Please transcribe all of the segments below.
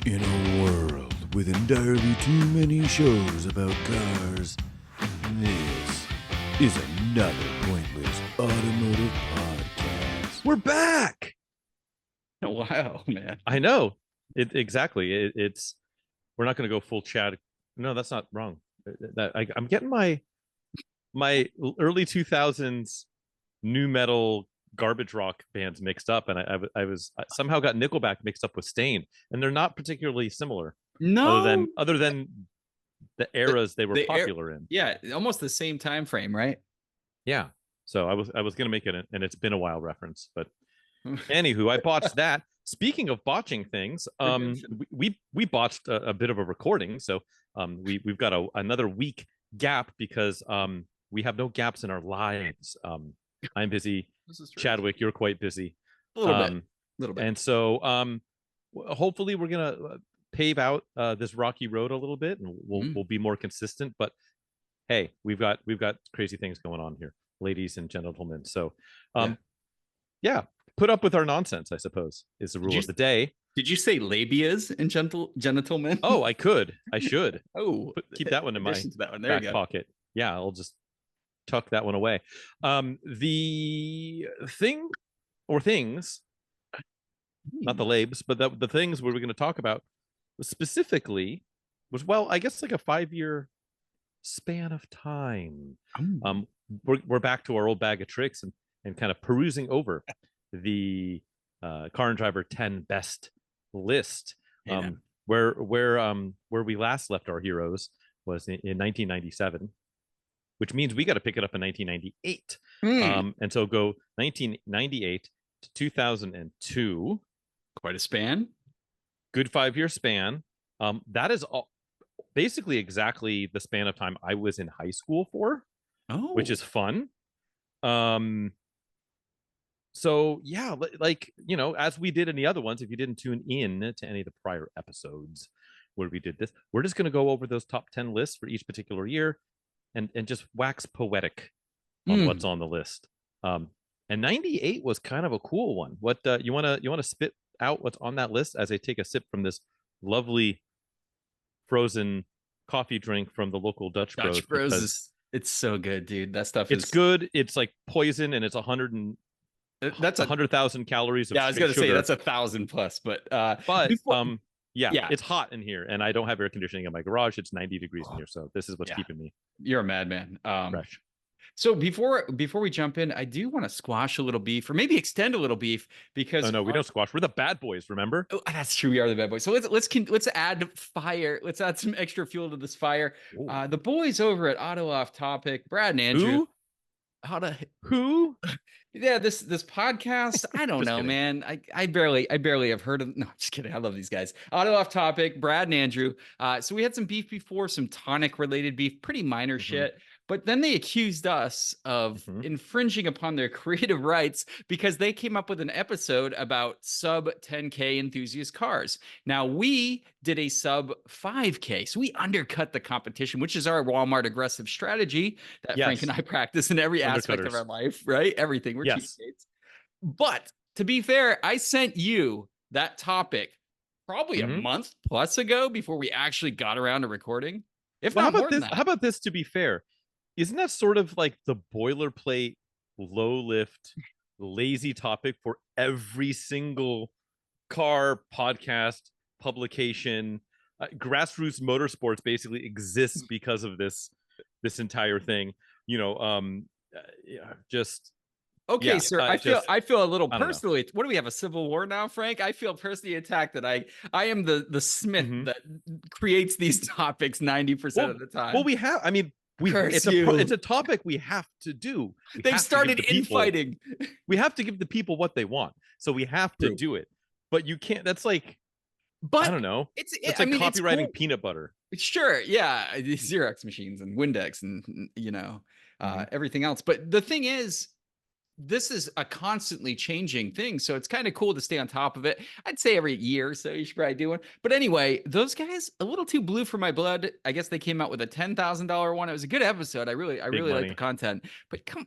In a world with entirely too many shows about cars, this is another pointless automotive podcast. We're back. Wow, man. I know it exactly. It's we're not going to go full Chad. No, that's not wrong. I'm getting my early 2000s new metal garbage rock bands mixed up, and I somehow got Nickelback mixed up with Stain, and they're not particularly similar. No, other than the eras they were the popular in. Yeah, almost the same time frame, right? Yeah. So I was gonna make it an it's been a while reference, but anywho, I botched that. Speaking of botching things, we botched a bit of a recording, so we've got another week gap because we have no gaps in our lives. I'm busy. Chadwick, you're quite busy. A little bit. And so hopefully we're gonna pave out this rocky road a little bit, and we'll be more consistent. But hey, we've got crazy things going on here, ladies and gentlemen. So yeah, put up with our nonsense, I suppose, is the rule of the day. Did you say labias and gentlemen? Oh, I should. Oh, keep that one in my back pocket. Yeah, I'll just tuck that one away. The thing or things, not the labs, but the things we were going to talk about specifically was, well, I guess like a 5-year span of time. We're back to our old bag of tricks and kind of perusing over the Car and Driver 10 best list. Where we last left our heroes was in 1997, which means we got to pick it up in 1998. And so go 1998 to 2002. Quite a span. Good 5-year span. That is basically exactly the span of time I was in high school for, which is fun. So yeah, like, you know, as we did in the other ones, if you didn't tune in to any of the prior episodes where we did this, we're just going to go over those top 10 lists for each particular year and just wax poetic on what's on the list. And 98 was kind of a cool one. What you want to spit out what's on that list as I take a sip from this lovely frozen coffee drink from the local Dutch Bros. It's so good, dude. That stuff is good. It's like poison, and it's 100,000 calories of I was gonna sugar. say that's 1,000 plus, but it's hot in here, and I don't have air conditioning in my garage. It's 90 degrees in here, so this is what's keeping me. You're a madman. Fresh. So before we jump in, I do want to squash a little beef, or maybe extend a little beef, because no, we don't squash. We're the bad boys, remember? Oh, that's true. We are the bad boys. So let's add fire. Let's add some extra fuel to this fire. The boys over at Auto Off Topic, Brad and Andrew. Who? Yeah, this podcast. I don't know, man. I barely have heard of. No, just kidding. I love these guys. Auto Off Topic, Brad and Andrew. So we had some beef before, some tonic related beef, pretty minor shit. But then they accused us of infringing upon their creative rights because they came up with an episode about sub 10K enthusiast cars. Now, we did a sub 5K, so we undercut the competition, which is our Walmart aggressive strategy that Frank and I practice in every aspect of our life, right? Everything. We're cheapskates. But to be fair, I sent you that topic probably a month plus ago before we actually got around to recording. How about this, to be fair? Isn't that sort of like the boilerplate, low lift, lazy topic for every single car podcast publication? Grassroots Motorsports basically exists because of this entire thing. You know, just. Okay, sir. I feel a little personally. What do we have, a civil war now, Frank? I feel personally attacked that I am the smith that creates these topics 90% of the time. Well, we have. I mean. It's a topic we have to do. They've started infighting. We have to give the people what they want, so we have to do it. But you can't. That's like, I don't know. It's like copywriting cool. Peanut butter. Sure, yeah, Xerox machines and Windex and everything else. But the thing is, this is a constantly changing thing, so it's kind of cool to stay on top of it. I'd say every year or so you should probably do one. But anyway, those guys a little too blue for my blood. I guess they came out with a $10,000 one. It was a good episode. I really like the content. But come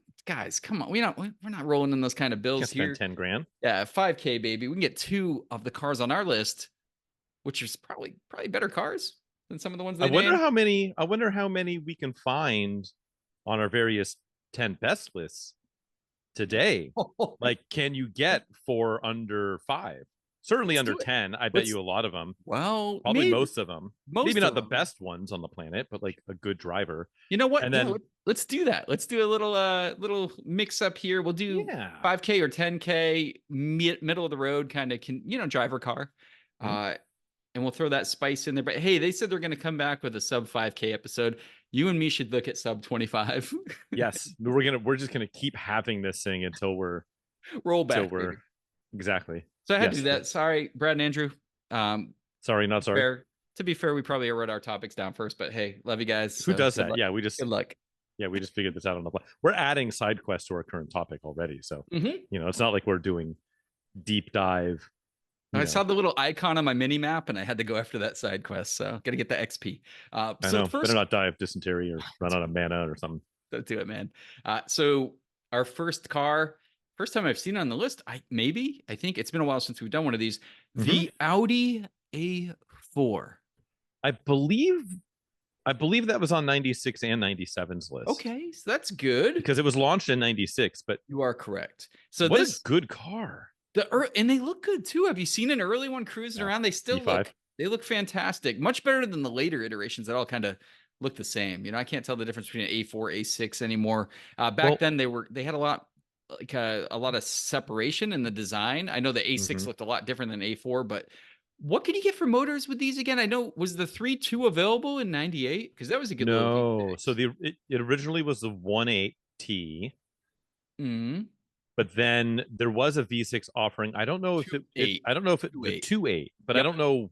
on, we're not rolling in those kind of bills here. Spend $10,000. Yeah, 5K baby. We can get two of the cars on our list which is probably better cars than some of the ones I they wonder named. how many we can find on our various 10 best lists today. Like, can you get for under 5? Certainly under 10. I bet you a lot of them. Well, probably most of them. Maybe not the them. best ones on the planet, but like a good driver. You know what? And then let's do that. Let's do a little mix up here. We'll do 5K or 10K middle of the road kind of driver car. And we'll throw that spice in there. But hey, they said they're going to come back with a sub 5K episode. You and me should look at sub 25. Yes, we're just gonna keep having this thing until we're roll back. Exactly. So I had to do that. Sorry, Brad and Andrew. Sorry, not sorry. Fair. To be fair, we probably wrote our topics down first, but hey, love you guys. Who does that? Luck. Yeah, we just good luck. Yeah, we just figured this out on the fly. We're adding side quests to our current topic already, so it's not like we're doing deep dive. I saw the little icon on my mini map, and I had to go after that side quest. So got to get the XP. I know. Better not die of dysentery or run out of mana or something. Don't do it, man. So our first car, first time I've seen it on the list. I think it's been a while since we've done one of these. The Audi A4. I believe that was on 96 and 97's list. Okay, so that's good because it was launched in 96. But you are correct. So what a good car. And they look good too. Have you seen an early one cruising around? They still look fantastic. Much better than the later iterations that all kind of look the same. I can't tell the difference between an A4, A6 anymore. Back then they had a lot of separation in the design. I know the A6 looked a lot different than A4, but what can you get for motors with these again? I know, was the 3.2 available in 98? Because that was a good No. So it originally was the 1.8T. But then there was a V6 offering. I don't know if the 2.8, but I don't know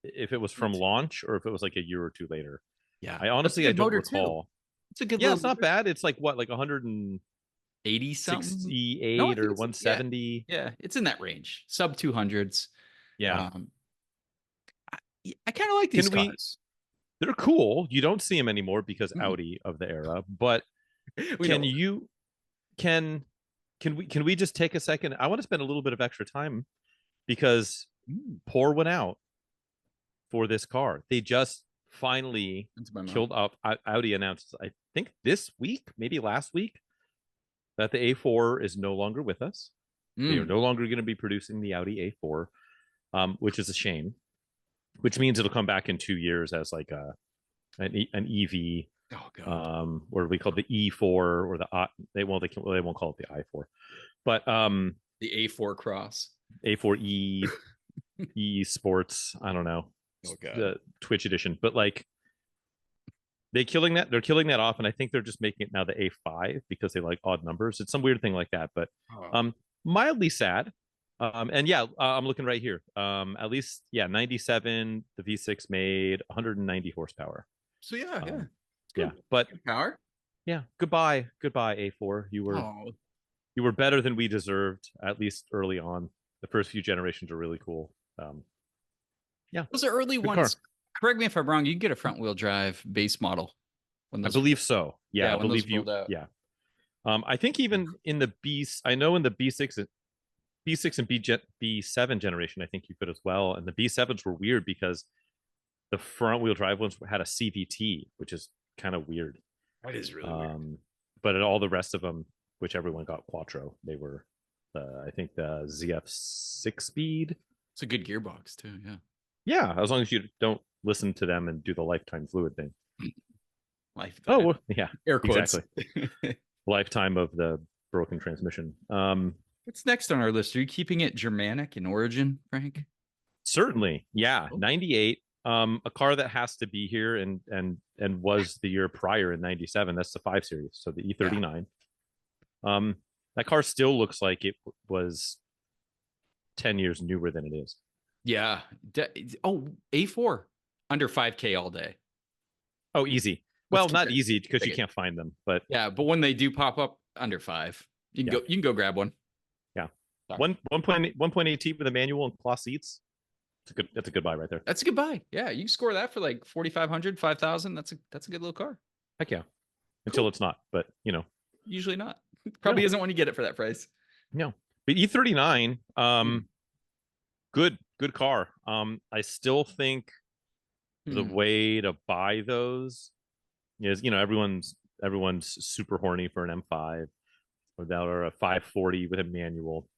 if it was from launch or if it was like a year or two later. Yeah. I honestly don't recall. It's a good it's not bad. It's like what, like 180 something, 68 or 170. Yeah, it's in that range. Sub 200s. Yeah. I kind of like these cars. They're cool. You don't see them anymore because Audi of the era, but can we just take a second? I want to spend a little bit of extra time because pour one out for this car. They just finally killed up. Audi announced, I think this week, maybe last week, that the A4 is no longer with us. They are no longer going to be producing the Audi A4, which is a shame, which means it'll come back in 2 years as like an EV. Oh God. Or we call it the E4 or the they won't call it the I4, but the A4 Cross, A4E, E Sports. I don't know, the Twitch edition, but like they're killing that off, and I think they're just making it now the A5 because they like odd numbers. It's some weird thing like that, but mildly sad. And I'm looking right here. At least 97, the V6 made 190 horsepower. So yeah. But good power. Yeah, goodbye A4. You were better than we deserved, at least early on. The first few generations are really cool. Those are early ones. Correct me if I'm wrong. You can get a front wheel drive base model. I believe so. I believe you. Yeah. I think even in the I know in the B6 and B7 generation, I think you could as well. And the B7s were weird because the front wheel drive ones had a CVT, which is kind of weird. That is really weird. But all the rest of them, which everyone got Quattro, they were I think the ZF 6-speed. It's a good gearbox too. Yeah, as long as you don't listen to them and do the lifetime fluid thing. Lifetime. Oh well, yeah, air quotes. Exactly. Lifetime of the broken transmission. What's next on our list? Are you keeping it Germanic in origin, Frank? Certainly. Yeah. 98. A car that has to be here and was the year prior in 97. That's the 5 Series. So the E39. That car still looks like it was 10 years newer than it is. Yeah. A4 under 5K all day. Oh, easy. Well, not easy because you can't find them, but but when they do pop up under 5, you can go grab one. Yeah. 1.8T with a manual and cloth seats. That's a good buy right there. That's a good buy. Yeah, you can score that for like 4,500, 5,000. That's a good little car. Heck yeah. Until it's not, but usually not. Probably isn't when you get it for that price. No. But E39, good good car. I still think the way to buy those is, everyone's super horny for an M5 or a 540 with a manual.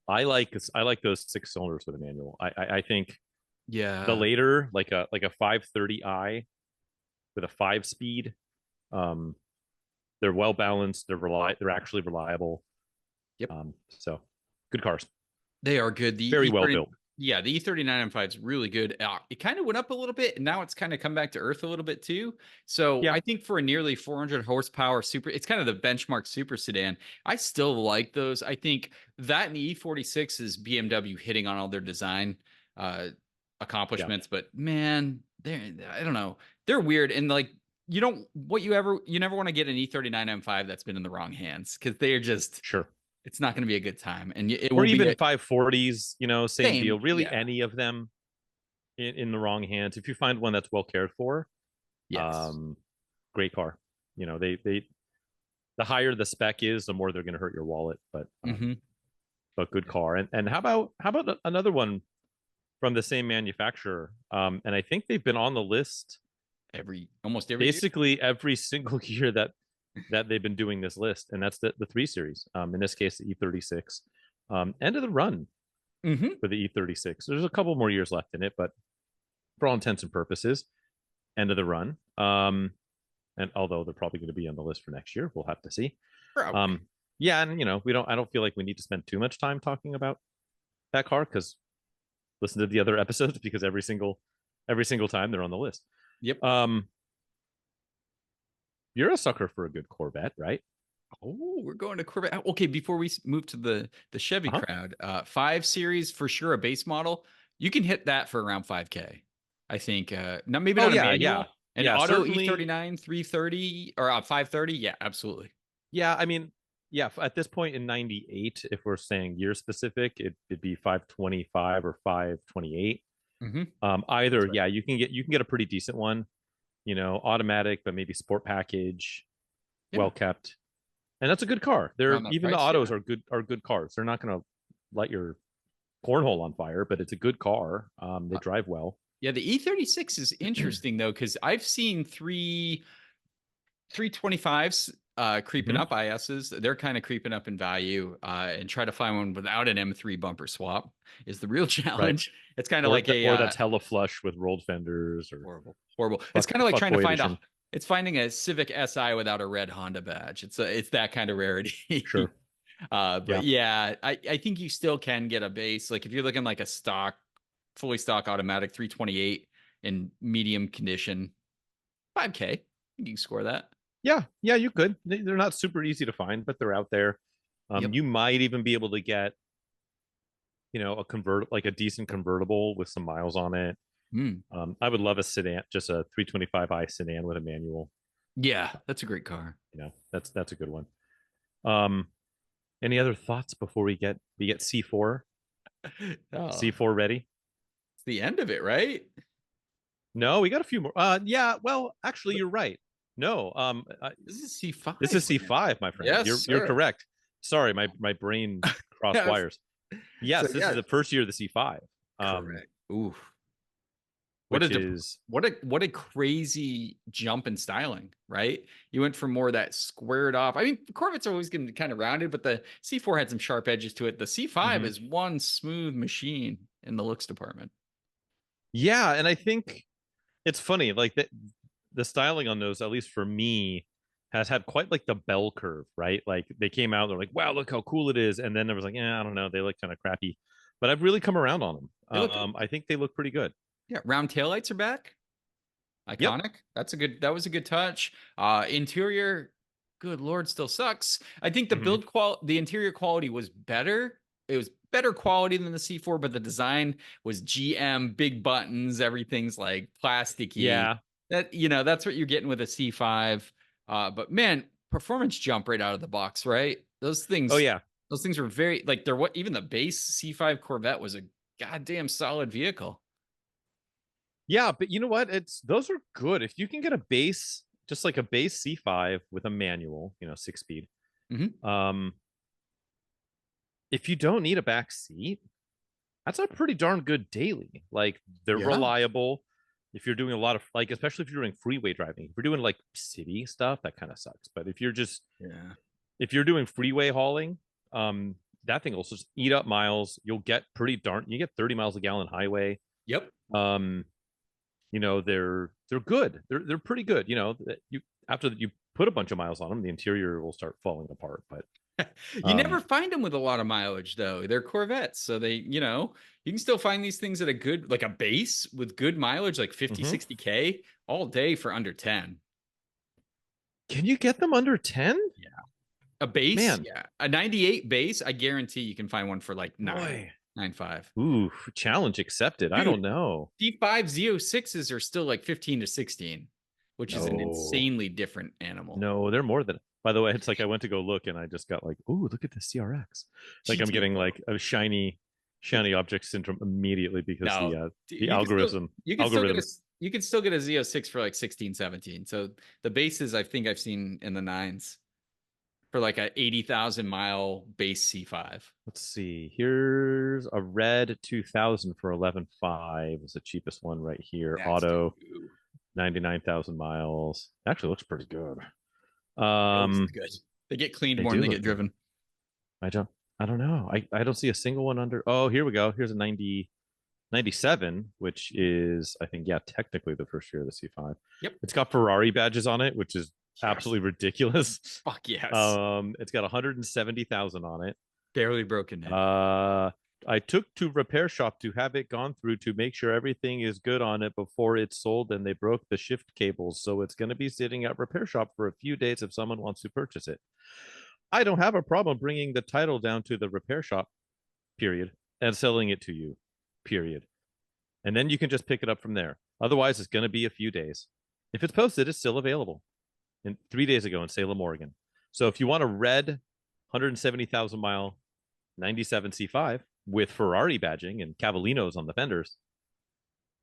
I like those 6 cylinders with a manual. I think the later, like a 530i with a 5-speed, they're well balanced. They're actually reliable. Yep. So good cars. They are good. The very well built. Yeah, the E39 M5 is really good. It kind of went up a little bit, and now it's kind of come back to earth a little bit too. So I think for a nearly 400 horsepower super, it's kind of the benchmark super sedan. I still like those. I think that and the E46 is BMW hitting on all their design accomplishments. But man, I don't know. They're weird, and like you never want to get an E39 M5 that's been in the wrong hands, because they are just it's not going to be a good time. And it or will even be 540s, same deal. Really, any of them in the wrong hands. If you find one that's well cared for, great car. They the higher the spec is, the more they're going to hurt your wallet. But good car. And how about another one from the same manufacturer? And I think they've been on the list almost every basically year? Every single year that they've been doing this list, and that's the 3 Series. In this case, the E36. End of the run for the E36. There's a couple more years left in it, but for all intents and purposes, end of the run. And although they're probably going to be on the list for next year, we'll have to see. Yeah, and I don't feel like we need to spend too much time talking about that car, because listen to the other episodes, because every single time they're on the list. Yep. You're a sucker for a good Corvette, right? Oh, we're going to Corvette. Okay, before we move to the Chevy crowd, 5 Series for sure, a base model. You can hit that for around 5K. I think. Not maybe not a manual. An auto E39 330 or 530. Yeah, absolutely. Yeah, I mean, at this point in 98, if we're saying year specific, it'd be 525 or 528. Either, right. You can get a pretty decent one, automatic, but maybe sport package, well kept, and that's a good car. Even the autos are good cars. They're not going to light your cornhole on fire, but it's a good car. They drive well. Yeah, the E36 is interesting though, because I've seen 325s creeping up, ISs. They're kind of creeping up in value, and try to find one without an M3 bumper swap is the real challenge. Right. It's kind of like or that's hella flush with rolled fenders, or horrible. It's kind of like trying to find it's finding a Civic Si without a red Honda badge. It's that kind of rarity. Sure. But I think you still can get a base. Like if you're looking like a fully stock automatic 328 in medium condition, 5K, you can score that. Yeah, you could. They're not super easy to find, but they're out there. You might even be able to get, a decent convertible with some miles on it. I would love a sedan, just a 325i sedan with a manual. Yeah, that's a great car. That's a good one. Any other thoughts before we get C4? C4 ready? It's the end of it, right? No, we got a few more. Well, actually, you're right. No, this is C5. This is C5, my friend. Yes, you're correct. Sorry, my brain crossed wires. Yes, this is the first year of the C5. Correct. Oof. What a crazy jump in styling, right? You went from more that squared off. I mean, Corvettes are always going to be kind of rounded, but the C4 had some sharp edges to it. The C5 is one smooth machine in the looks department. Yeah, and I think it's funny, like the styling on those, at least for me, has had quite like the bell curve, right? Like they came out, they're like, wow, look how cool it is. And then there was like, I don't know, they look kind of crappy. But I've really come around on them. I think they look pretty good. Yeah, round taillights are back. Iconic. Yep. That was a good touch. Interior, good Lord, still sucks. I think the interior quality was better. It was better quality than the C4, but the design was GM, big buttons, everything's like plasticky. Yeah. That's what you're getting with a C5. But man, performance jump right out of the box, right? Those things. Oh yeah. Those things were very like even the base C5 Corvette was a goddamn solid vehicle. Yeah, but you know what? Those are good. If you can get a base, just like a base C5 with a manual, 6-speed. If you don't need a back seat, That's a pretty darn good daily. Like they're reliable. If you're doing a lot of like, especially if you're doing freeway driving, if you're doing like city stuff, that kind of sucks. But if you're just if you're doing freeway hauling, that thing will just eat up miles. You'll get you get 30 miles a gallon highway. Yep. You know, they're good. They're pretty good. You know, you after you put a bunch of miles on them, the interior will start falling apart. But you never find them with a lot of mileage, though. They're Corvettes, so they, you know, you can still find these things at a good, like a base with good mileage, like 50, 60K all day for under 10. Can you get them under 10? Yeah. A base? Man. Yeah. A 98 base, I guarantee you can find one for like 9.5. Ooh, challenge accepted. Dude, I don't know. D5 Z06s are still like 15 to 16, which is an insanely different animal. No, they're more than. By the way, it's like I went to go look and I just got like, ooh, look at the CRX. Like I'm getting like a shiny object syndrome immediately because the algorithm. You can still get a Z06 for like 16, 17. So the bases I think I've seen in the 9s for like a 80,000 mile base C5. Let's see. Here's a red 2000 for 11.5 is the cheapest one right here. That's auto 99,000 miles. Actually looks pretty good. Good. They get cleaned more than they get driven. I don't know. I don't see a single one under. Oh, here we go. Here's a 97, which is I think technically the first year of the C5. Yep. It's got Ferrari badges on it, which is absolutely ridiculous. Fuck yes. It's got 170,000 on it. Barely broken. I took to repair shop to have it gone through to make sure everything is good on it before it's sold, and they broke the shift cables, so it's going to be sitting at repair shop for a few days if someone wants to purchase it. I don't have a problem bringing the title down to the repair shop, period, and selling it to you, period. And then you can just pick it up from there. Otherwise, it's going to be a few days. If it's posted, it's still available. 3 days ago in Salem, Oregon. So if you want a red 170,000 mile 97 C5 with Ferrari badging and Cavalinos on the fenders.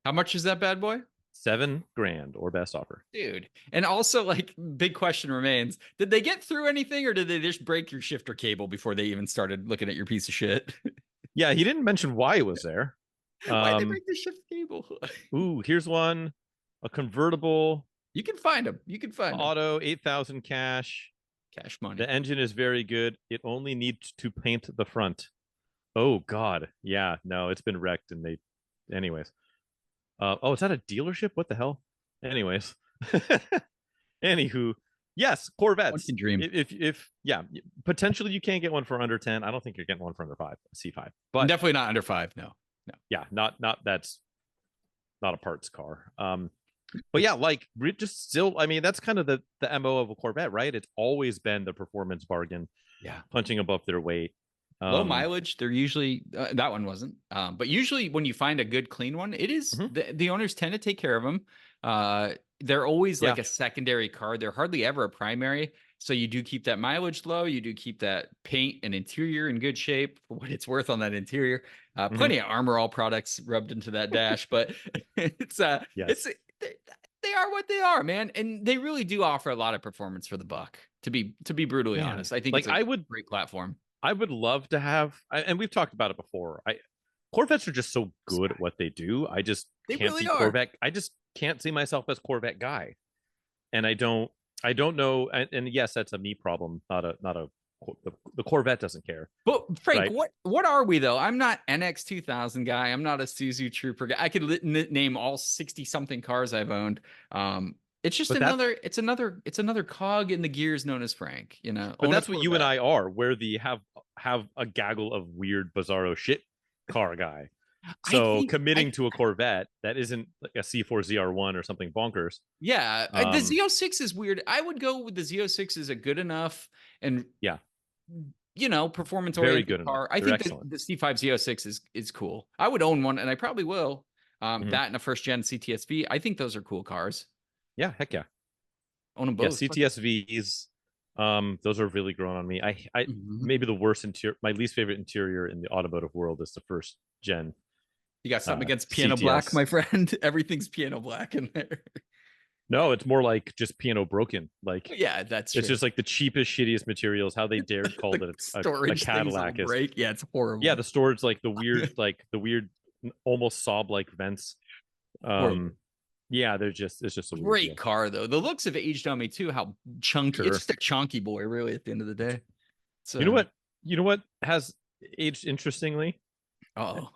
How much is that bad boy? $7,000 or best offer. Dude. And also, like, big question remains, did they get through anything or did they just break your shifter cable before they even started looking at your piece of shit? Yeah, he didn't mention why it was there. Why'd they break the shift cable? Ooh, here's one. A convertible. You can find them. Auto, 8,000 cash. Cash money. The engine is very good. It only needs to paint the front. Oh God. Yeah, no, it's been wrecked and anyways. Is that a dealership? What the hell? Anyways. Anywho, yes, Corvettes. One can dream. If potentially you can't get one for under 10. I don't think you're getting one for under 5, C5. But definitely not under 5, no. Yeah, not that's not a parts car. But yeah, like just still, I mean, that's kind of the MO of a Corvette, right? It's always been the performance bargain. Yeah. Punching above their weight. Low mileage. They're usually, that one wasn't. But usually when you find a good clean one, it is, the owners tend to take care of them. They're always like a secondary car. They're hardly ever a primary. So you do keep that mileage low. You do keep that paint and interior in good shape for what it's worth on that interior. Plenty of Armor All products rubbed into that dash, but it's they are what they are, man, and they really do offer a lot of performance for the buck. To be brutally honest, I think like it's a great platform. I would love to have, and we've talked about it before. Corvettes are just so good at what they do. I just can't see Corvette. I just can't see myself as Corvette guy, and I don't know. And yes, that's a me problem, not a. The Corvette doesn't care. But Frank, right? What are we though? I'm not NX 2000 guy. I'm not a Suzu Trooper guy. I could name all 60 something cars I've owned. It's just it's another cog in the gears known as Frank, you know. But that's what you and I are. We're the have a gaggle of weird bizarro shit car guy. So committing to a Corvette that isn't like a C4 ZR1 or something bonkers. Yeah, the Z06 is weird. I would go with the Z06 is a good enough and performance oriented car. I think the C5 Z06 is cool. I would own one and I probably will. That and a first gen CTSV. I think those are cool cars. Yeah, heck yeah. Own them both. Yeah, CTSVs. Those are really growing on me. I maybe the worst interior, my least favorite interior in the automotive world is the first gen. You got something against piano black, my friend? Everything's piano black in there. No, it's more like just piano broken. Like, yeah, that's true. It's just like the cheapest, shittiest materials. How they dared call it a Cadillac is break. Yeah, it's horrible. Yeah, the storage, like the weird, almost Saab like vents. Yeah, it's just a great car though. The looks have aged on me too. How chunky! Sure. It's just a chunky boy, really. At the end of the day, so, you know what has aged interestingly? Oh,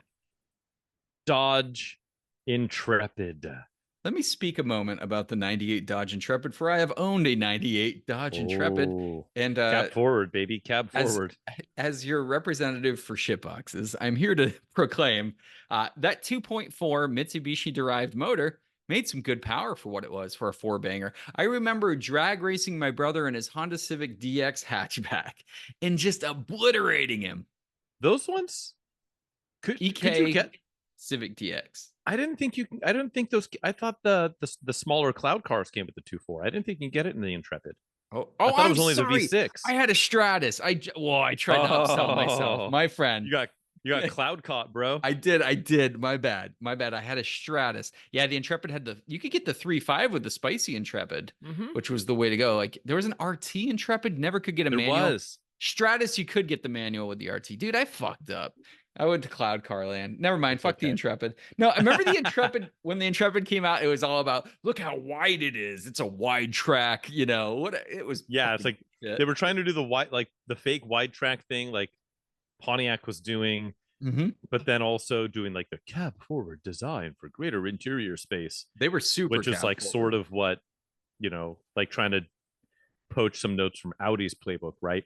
Dodge Intrepid. Let me speak a moment about the 98 Dodge Intrepid, for I have owned a 98 Dodge Intrepid. And cab forward, baby, cab forward. As your representative for shitboxes, I'm here to proclaim that 2.4 Mitsubishi-derived motor made some good power for what it was, for a four-banger. I remember drag racing my brother in his Honda Civic DX hatchback and just obliterating him. Those ones? Could you get Civic DX? I didn't think those. I thought the smaller cloud cars came with the 2.4. I didn't think you can get it in the Intrepid. I thought it was only the V6. I had a Stratus. I tried to upsell myself, my friend. You got cloud caught, bro. I did. My bad. I had a Stratus. Yeah, the Intrepid had you could get the 3.5 with the spicy Intrepid, which was the way to go. Like, there was an RT Intrepid, never could get a manual. Stratus, you could get the manual with the RT. Dude, I fucked up. I went to Cloud Car Land. Never mind. Fuck the Intrepid. No, I remember the Intrepid. When the Intrepid came out, it was all about, look how wide it is. It's a wide track. You know what? It was. Yeah, it's like shit. They were trying to do the fake wide track thing, like Pontiac was doing, but then also doing like the cab forward design for greater interior space. They were super, which is like sort of what, like trying to poach some notes from Audi's playbook, right?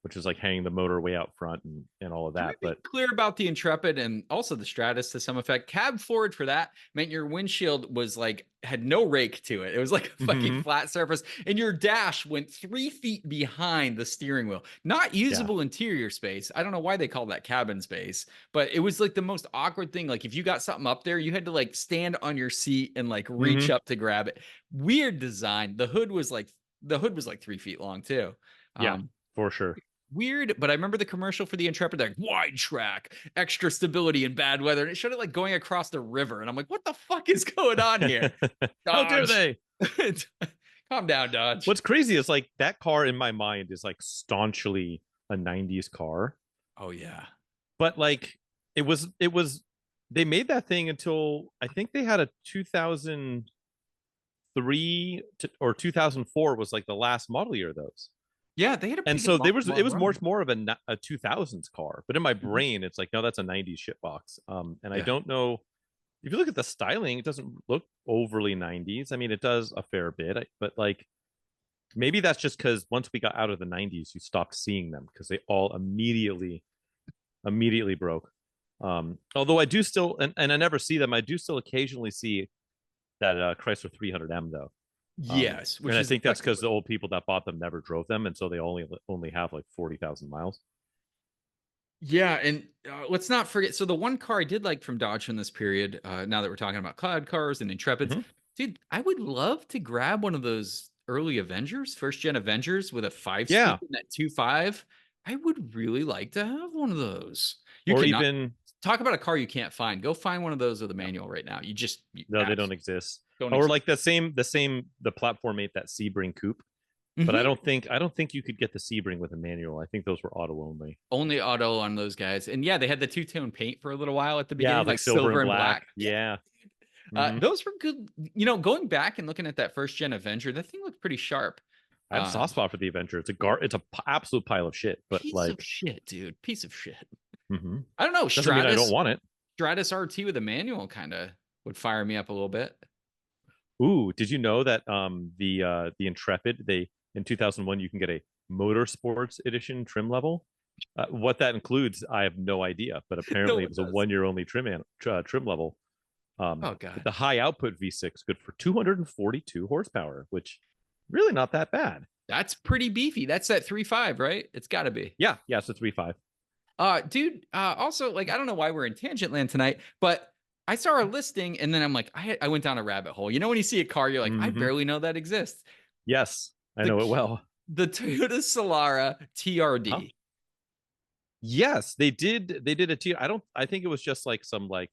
Which is like hanging the motor way out front and all of that. But clear about the Intrepid and also the Stratus to some effect. Cab forward for that meant your windshield was like, had no rake to it. It was like a fucking flat surface, and your dash went 3 feet behind the steering wheel. Not usable interior space. I don't know why they call that cabin space, but it was like the most awkward thing. Like, if you got something up there, you had to like stand on your seat and like reach up to grab it. Weird design. The hood was like 3 feet long too. Yeah, for sure. Weird, but I remember the commercial for the Intrepid, like, wide track, extra stability in bad weather, and it showed it like going across the river, and I'm like, what the fuck is going on here? How dare they? Calm down, Dodge. What's crazy is like that car in my mind is like staunchly a 90s car. Oh yeah. But like it was they made that thing until I think they had a 2003 or 2004 was like the last model year of those. Yeah, they had and so it was more of a 2000s car, but in my brain it's like, no, that's a 90s shitbox. And I don't know if you look at the styling, it doesn't look overly 90s. I mean, it does a fair bit, but like maybe that's just because once we got out of the 90s, you stopped seeing them because they all immediately broke. Although I do still, and I never see them, I do still occasionally see that Chrysler 300M though. Yes, and I think that's because the old people that bought them never drove them, and so they only have like 40,000 miles. Yeah, and let's not forget. So the one car I did like from Dodge in this period, now that we're talking about cloud cars and Intrepids, dude, I would love to grab one of those early Avengers, first gen Avengers with a 5-speed and that 2.5. I would really like to have one of those. Talk about a car you can't find. Go find one of those with a manual right now. They don't exist. Like the platform 8, that Sebring coupe. But I don't think you could get the Sebring with a manual. I think those were auto only. Only auto on those guys. And yeah, they had the two-tone paint for a little while at the beginning, like silver and black. Yeah. Those were good. Going back and looking at that first gen Avenger, that thing looked pretty sharp. I have a soft spot for the Avenger. It's a absolute pile of shit. But piece of shit, dude. Piece of shit. I don't know. Doesn't mean I don't want it. Stratus RT with a manual kind of would fire me up a little bit. Ooh, did you know that the Intrepid, in 2001 you can get a Motorsports edition trim level? What that includes, I have no idea, but apparently it was a 1-year only trim level. Oh god. The high output V6 good for 242 horsepower, which really not that bad. That's pretty beefy. That's that 3.5, right? It's got to be. Yeah, it's a 3.5. Dude, also, like, I don't know why we're in tangent land tonight, but I saw a listing and then I'm like, I went down a rabbit hole. You know, when you see a car, you're like, I barely know that exists. Yes, I know it well. The Toyota Solara TRD. Huh? Yes, they did a T. I think it was just like some like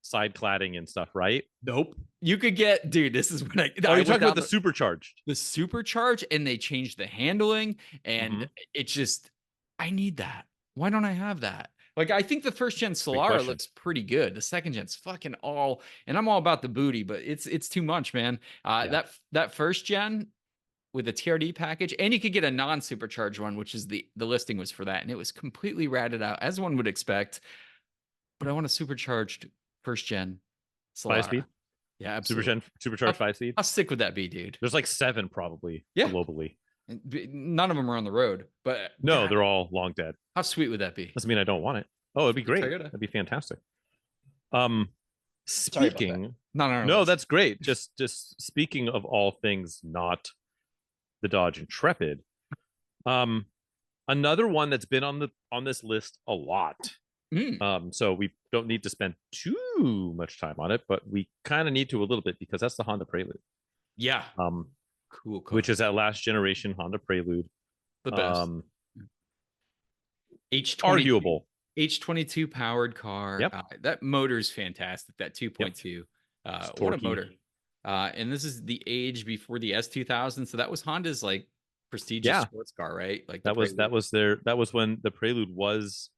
side cladding and stuff, right? Nope. You could get, dude, this is when you're talking about the supercharged. The supercharged, and they changed the handling, and it's just, I need that. Why don't I have that? Like, I think the first gen Solara looks pretty good. The second gen's fucking and I'm all about the booty, but it's too much, man. That first gen with the TRD package, and you could get a non-supercharged one, which is the listing was for that, and it was completely ratted out, as one would expect. But I want a supercharged first gen Solara. 5-speed? Yeah, absolutely. Supercharged 5-speed? I'll stick with that B, dude. There's like 7 probably globally. None of them are on the road, but no, they're all long dead. How sweet would that be? Doesn't mean I don't want it. Oh, it'd be great. That'd be fantastic. Speaking, no, that's great. Just speaking of all things, not the Dodge Intrepid. Another one that's been on this list a lot. So we don't need to spend too much time on it, but we kind of need to a little bit because that's the Honda Prelude. Yeah. Cool. Which is that last generation Honda Prelude. The best. Arguable. H22 powered car. Yep. That motor's fantastic. That 2.2. What a motor. And this is the age before the S2000. So that was Honda's like prestigious sports car, right? Like that was when the Prelude was,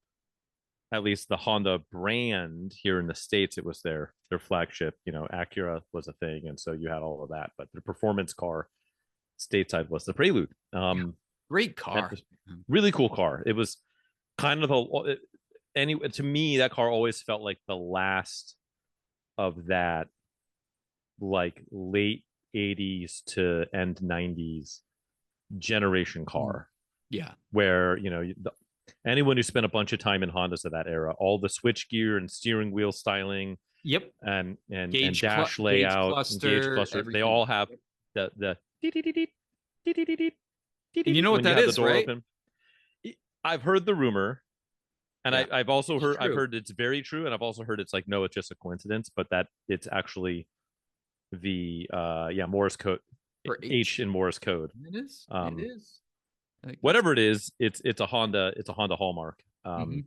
at least the Honda brand here in the States, it was their flagship. Acura was a thing, and so you had all of that. But the performance car stateside was the Prelude. Great car, really cool car. It was kind of to me, that car always felt like the last of that, like late 80s to end 90s generation car. Yeah, where anyone who spent a bunch of time in Hondas of that era, all the switch gear and steering wheel styling, and dash layout, and gauge cluster, they all have the. And you know what that is, right? Open. I've heard the rumor, and I've also heard it's very true, and I've also heard it's like, no, it's just a coincidence, but that it's actually the Morse code, H in Morse code. It is. It is. Whatever it is, it's a Honda hallmark. And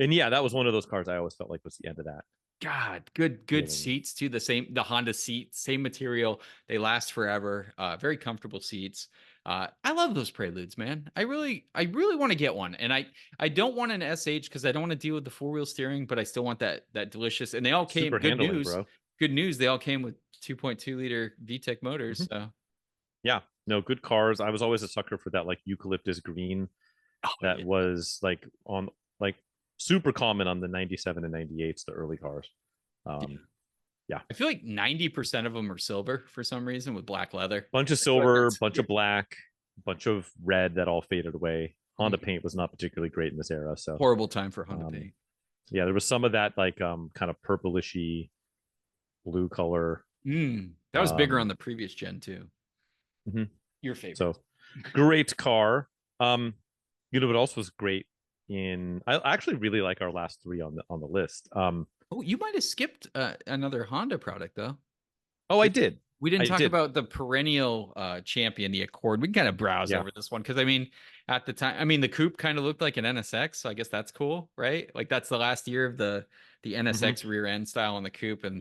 that was one of those cars I always felt like was the end of that. God, good seats too. The Honda seat, same material. They last forever. Very comfortable seats. I love those Preludes, man. I really want to get one, and I don't want an SH because I don't want to deal with the 4-wheel steering, but I still want that delicious. And they all came. Good news, bro. Good news. They all came with 2.2 liter VTEC motors. So yeah, no, good cars. I was always a sucker for that like eucalyptus green. Was like super common on the 97 and 98s, the early cars. I feel like 90% of them are silver for some reason with black leather. Bunch of silver, bunch of black, bunch of red that all faded away. Honda paint was not particularly great in this era. So horrible time for Honda paint. Yeah, there was some of that like kind of purplishy blue color. That was bigger on the previous gen too. Your favorite. So great car. What else was great I actually really like our last 3 on the list. You might have skipped another Honda product though. Oh, I did. We didn't talk about the perennial champion, the Accord. We can kind of browse over this one because at the time, the coupe kind of looked like an NSX, so I guess that's cool, right? Like that's the last year of the NSX rear end style on the coupe, and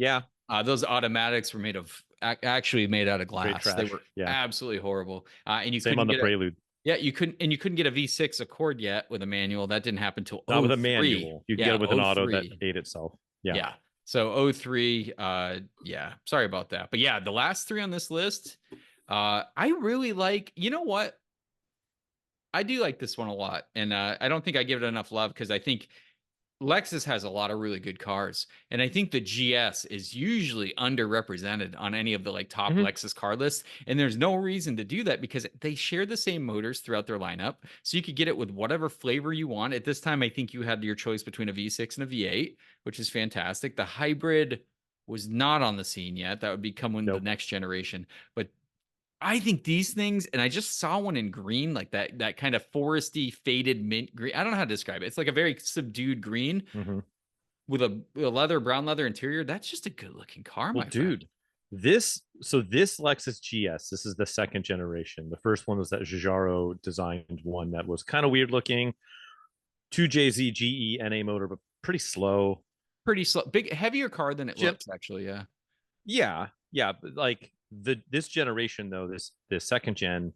those automatics were actually made out of glass. They were absolutely horrible. And you same on the Prelude. Yeah, you couldn't get a V6 Accord yet with a manual. That didn't happen till not with a manual. You get it with an auto that ate itself. Yeah. So 03, sorry about that. But yeah, the last 3 on this list, I really like, you know what? I do like this one a lot. And I don't think I give it enough love because I think Lexus has a lot of really good cars. And I think the GS is usually underrepresented on any of the like top Lexus car lists. And there's no reason to do that because they share the same motors throughout their lineup. So you could get it with whatever flavor you want. At this time, I think you had your choice between a V6 and a V8, which is fantastic. The hybrid was not on the scene yet. That would be coming the next generation. But I think these things, and I just saw one in green, like that kind of foresty faded mint green. I don't know how to describe it. It's like a very subdued green with a brown leather interior. That's just a good looking car, my friend. This Lexus GS, this is the second generation. The first one was that Giugiaro designed one that was kind of weird looking, 2JZ GE NA motor, but pretty slow. pretty slow, big, heavier car than it looks, actually. Yeah. But like this generation though, this second gen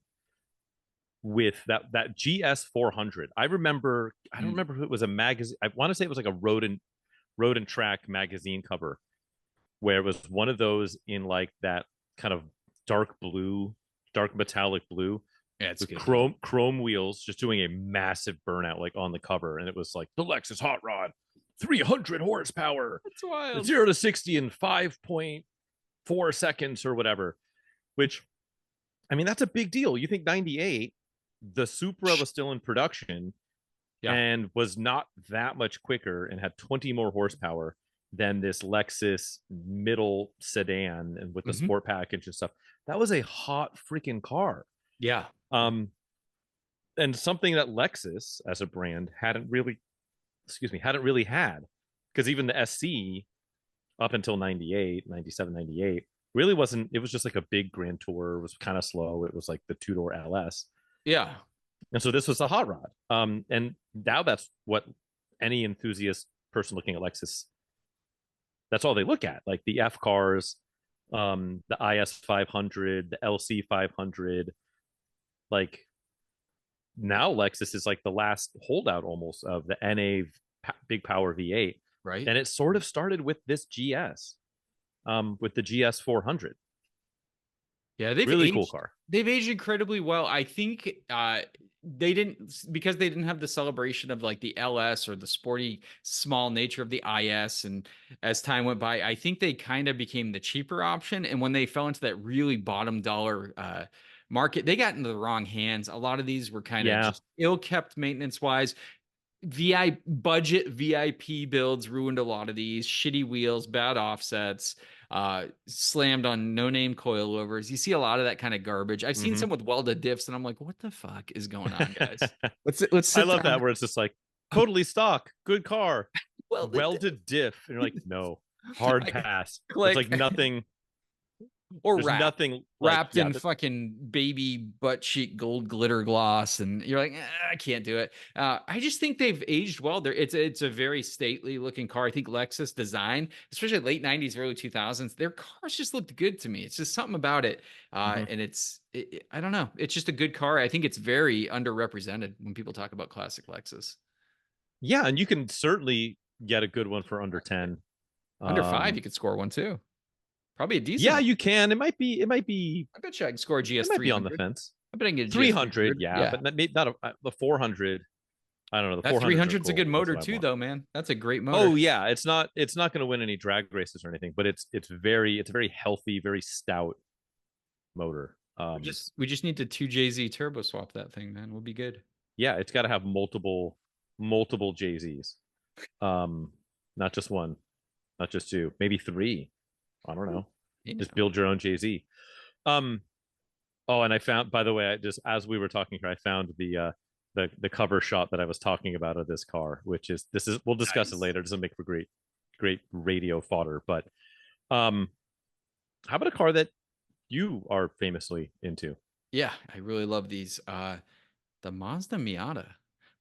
with that GS 400. I don't remember if it was a magazine. I want to say it was like a road and track magazine cover where it was one of those in like that kind of dark metallic blue. Yeah, it's with good, chrome wheels, just doing a massive burnout like on the cover, and it was like the Lexus Hot Rod, 300 horsepower, that's wild, 0 to 60 in 5.4 seconds or whatever. Which, I mean, that's a big deal. You think 98, the Supra was still in production, and was not that much quicker, and had 20 more horsepower than this Lexus middle sedan, and with the sport package and stuff. That was a hot freaking car. Yeah. And something that Lexus as a brand hadn't really had, because even the SC up until 98, 97, 98 really wasn't. It was just like a big Grand Tour. It was kind of slow. It was like the two-door LS. Yeah. And so this was the hot rod. And now that's what any enthusiast person looking at Lexus, that's all they look at, like the F cars, the IS 500, the LC 500. Like now Lexus is like the last holdout almost of the NA big power V8. Right. And it sort of started with this GS, with the GS 400. Yeah, they've really aged, cool car. They've aged incredibly well. I think they didn't have the celebration of like the LS or the sporty small nature of the IS. And as time went by, I think they kind of became the cheaper option. And when they fell into that really bottom dollar market, they got into the wrong hands. A lot of these were kind of just ill-kept maintenance wise. Budget VIP builds ruined a lot of these. Shitty wheels, bad offsets, slammed on no-name coilovers. You see a lot of that kind of garbage. I've seen some with welded diffs, and I'm like, what the fuck is going on, guys? Let's I love that where it's just like totally stock, good car, welded diff. And you're like, no, hard pass. It's like nothing. Or wrapped in fucking baby butt cheek gold glitter gloss, and you're like, I can't do it. I just think they've aged well. It's a very stately looking car. I think Lexus design, especially late 90s, early 2000s, their cars just looked good to me. It's just something about it. And I don't know. It's just a good car. I think it's very underrepresented when people talk about classic Lexus. Yeah, and you can certainly get a good one for under 10. Under 5, you could score one too. Probably a decent. Yeah, you can. It might be. I bet you I can score a GS. It might be on the fence. I bet I can get a 300. Yeah, but not the 400. I don't know. The 300's a good motor too, though, man. That's a great motor. Oh yeah, it's not going to win any drag races or anything, but it's a very healthy, very stout motor. We just need to 2JZ turbo swap that thing, man. We'll be good. Yeah, it's got to have multiple JZs, not just one, not just two, maybe 3. I don't know. Just build your own JZ. Oh, and I found, by the way, I just, as we were talking here, I found the cover shot that I was talking about of this car, which is, we'll discuss it later. It doesn't make for great radio fodder, but how about a car that you are famously into? Yeah, I really love these. The Mazda Miata,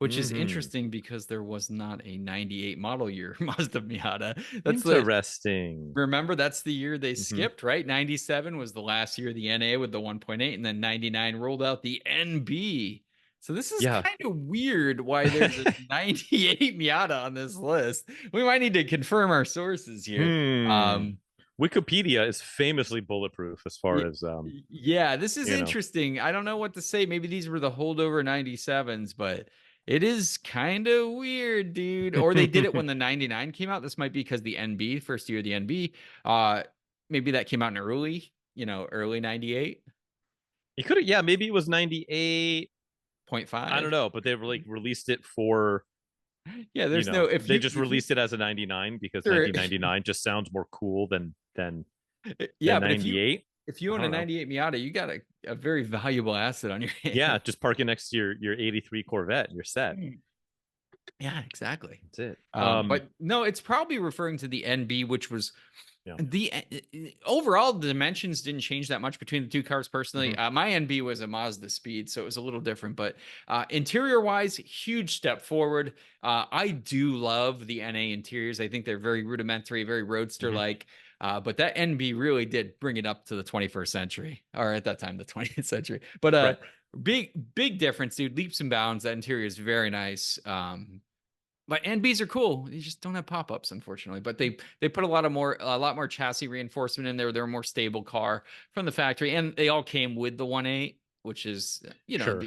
which is interesting because there was not a 98 model year Mazda Miata. That's interesting. Remember, that's the year they skipped, right? 97 was the last year of the NA with the 1.8, and then 99 rolled out the NB. So this is kind of weird why there's a 98 Miata on this list. We might need to confirm our sources here. Wikipedia is famously bulletproof as far as this is interesting. I don't know what to say. Maybe these were the holdover 97s, but it is kind of weird, dude. Or they did it when the 99 came out. This might be because the NB, first year of the NB, maybe that came out in early 98. You could have, maybe it was 98.5. I don't know, but they were like released it for. Yeah, there's if they just released it as a 99 because 1999 just sounds more cool than 98. If you own a 98 Miata, you got a very valuable asset on your hands. Yeah, just park it next to your 83 Corvette and you're set. Yeah, exactly. That's it. But no, it's probably referring to the NB, which was Yeah. The overall the dimensions didn't change that much between the two cars personally. My NB was a Mazda Speed, so it was a little different, but interior wise, huge step forward. I do love the NA interiors. I think they're very rudimentary, very roadster like. But that NB really did bring it up to the 21st century, or at that time the 20th century. But Right. big difference, dude. Leaps and bounds. That interior is very nice. But NBs are cool. You just don't have pop-ups, unfortunately. But they put a lot more chassis reinforcement in there. They're a more stable car from the factory, and they all came with the 1.8, which is Sure.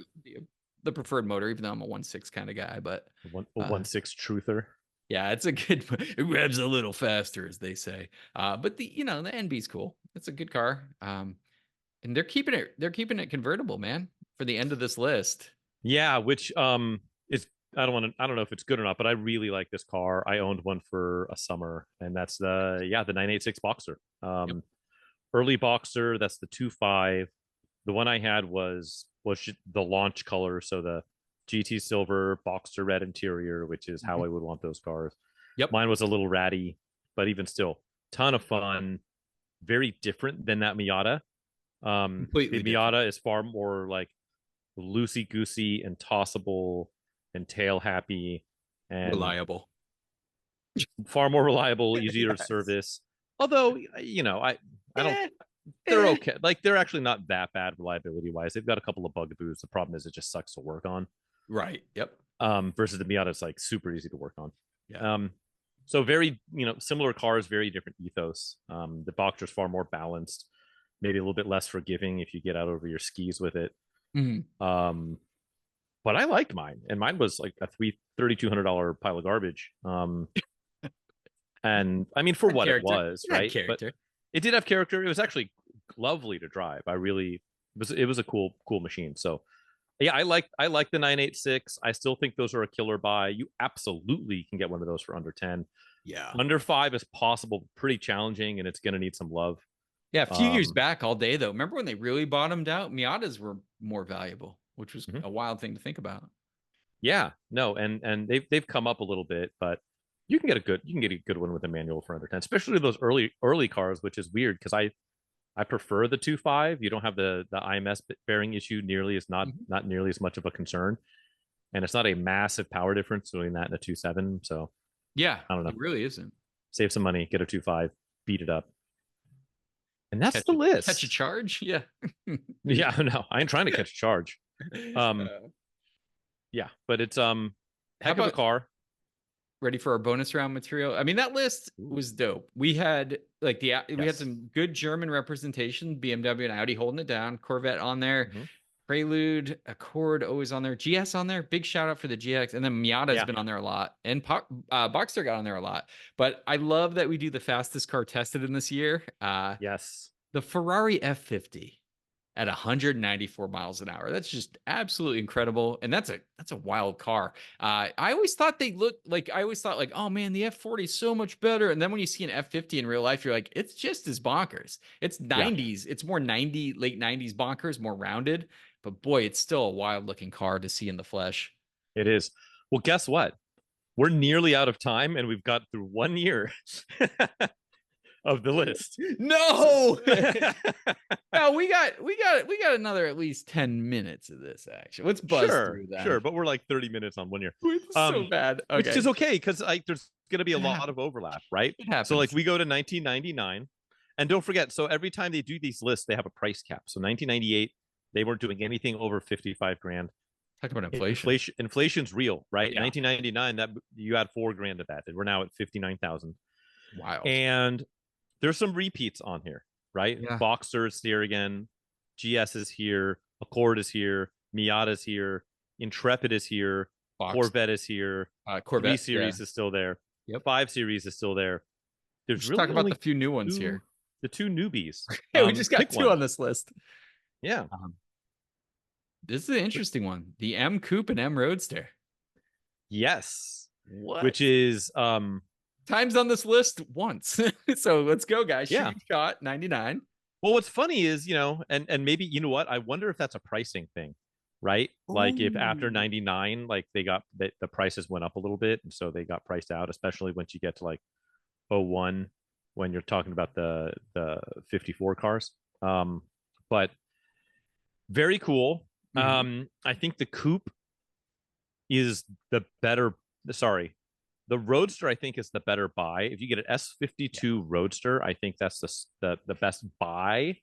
the preferred motor. Even though I'm a 1.6 kind of guy, but 1.6 truther. Yeah, it's a good. It revs a little faster, as they say. But the NB's cool. It's a good car. And they're keeping it convertible, man, for the end of this list. Yeah, which is I don't know if it's good or not, but I really like this car. I owned one for a summer, and that's the 986 Boxer. Early Boxer, that's the 2.5. The one I had was the launch color, so the GT silver Boxer red interior, which is how I would want those cars. Yep. Mine was a little ratty, but even still, ton of fun. Very different than that Miata. Completely the Miata is far more like loosey goosey and tossable and tail happy and reliable, far more reliable, easier to service. Although I don't. They're okay. Like they're actually not that bad reliability wise. They've got a couple of bugaboos. The problem is it just sucks to work on. Right. Yep. Versus the Miata, it's like super easy to work on. Yeah. So very similar cars, very different ethos. The Boxer's far more balanced, maybe a little bit less forgiving if you get out over your skis with it. But I liked mine, and mine was like a $3,200 pile of garbage. And I mean, for what it was, right? But it did have character. It was actually lovely to drive. It was a cool machine. So yeah, I like the 986. I still think those are a killer buy. You absolutely can get one of those for under 10. Yeah. Under 5 is possible, pretty challenging, and it's going to need some love. Yeah, a few years back all day though. Remember when they really bottomed out? Miatas were more valuable, which was a wild thing to think about. Yeah, no, and they've come up a little bit, but you can get a good one with a manual for under 10, especially those early cars, which is weird because I prefer the 2.5. You don't have the IMS bearing issue not nearly as much of a concern, and it's not a massive power difference doing that in a 2.7. So yeah, I don't know. It really isn't. Save some money, get a 2.5, beat it up, and that's the list. Catch a charge, yeah. Yeah, no, I ain't trying to catch a charge. Yeah, but it's heck of a car. Ready for our bonus round material? I mean, that list was dope. We had we had some good German representation, BMW and Audi holding it down, Corvette on there, Prelude, Accord always on there, GS on there. Big shout out for the GX, and then Miata has been on there a lot, and Boxster got on there a lot. But I love that we do the fastest car tested in this year. Yes, the Ferrari F50 at 194 miles an hour. That's just absolutely incredible. And that's a wild car. I always thought oh man, the F40 is so much better. And then when you see an F50 in real life, you're like, it's just as bonkers. It's 90s. It's more late 90s bonkers, more rounded. But boy, it's still a wild looking car to see in the flesh. It is. Well, guess what? We're nearly out of time, and we've got through 1 year of the list. No. No, we got another at least 10 minutes of this action. Let's buzz through that. Sure, but we're like 30 minutes on 1 year. It's so bad. Okay. Which is okay because there's going to be a lot of overlap, right? It happens. So like we go to 1999, and don't forget, so every time they do these lists, they have a price cap. So 1998, they weren't doing anything over 55 grand. Talk about inflation. Inflation's real, right? Yeah. 1999, that you add $4 grand to that. We're now at 59,000. Wow. And there's some repeats on here, right? Yeah. Boxer is here again. GS is here. Accord is here. Miata is here. Intrepid is here. Corvette is here. Corvette 3 Series is still there. Yep. 5 Series is still there. There's really talk about the few new ones here. The 2 newbies. Hey, we just got 2 on this list. Yeah. This is an interesting one. The M Coupe and M Roadster. Yes. What? Which is times on this list once. So let's go, guys. Yeah. Shooting shot 99. Well, what's funny is, and maybe, you know what? I wonder if that's a pricing thing, right? Like if after 99, like they got the prices went up a little bit. And so they got priced out, especially once you get to like 01. when you're talking about the 54 cars. But very cool. I think the coupe is the better. Sorry, the Roadster I think is the better buy. If you get an S52 Roadster, I think that's the best buy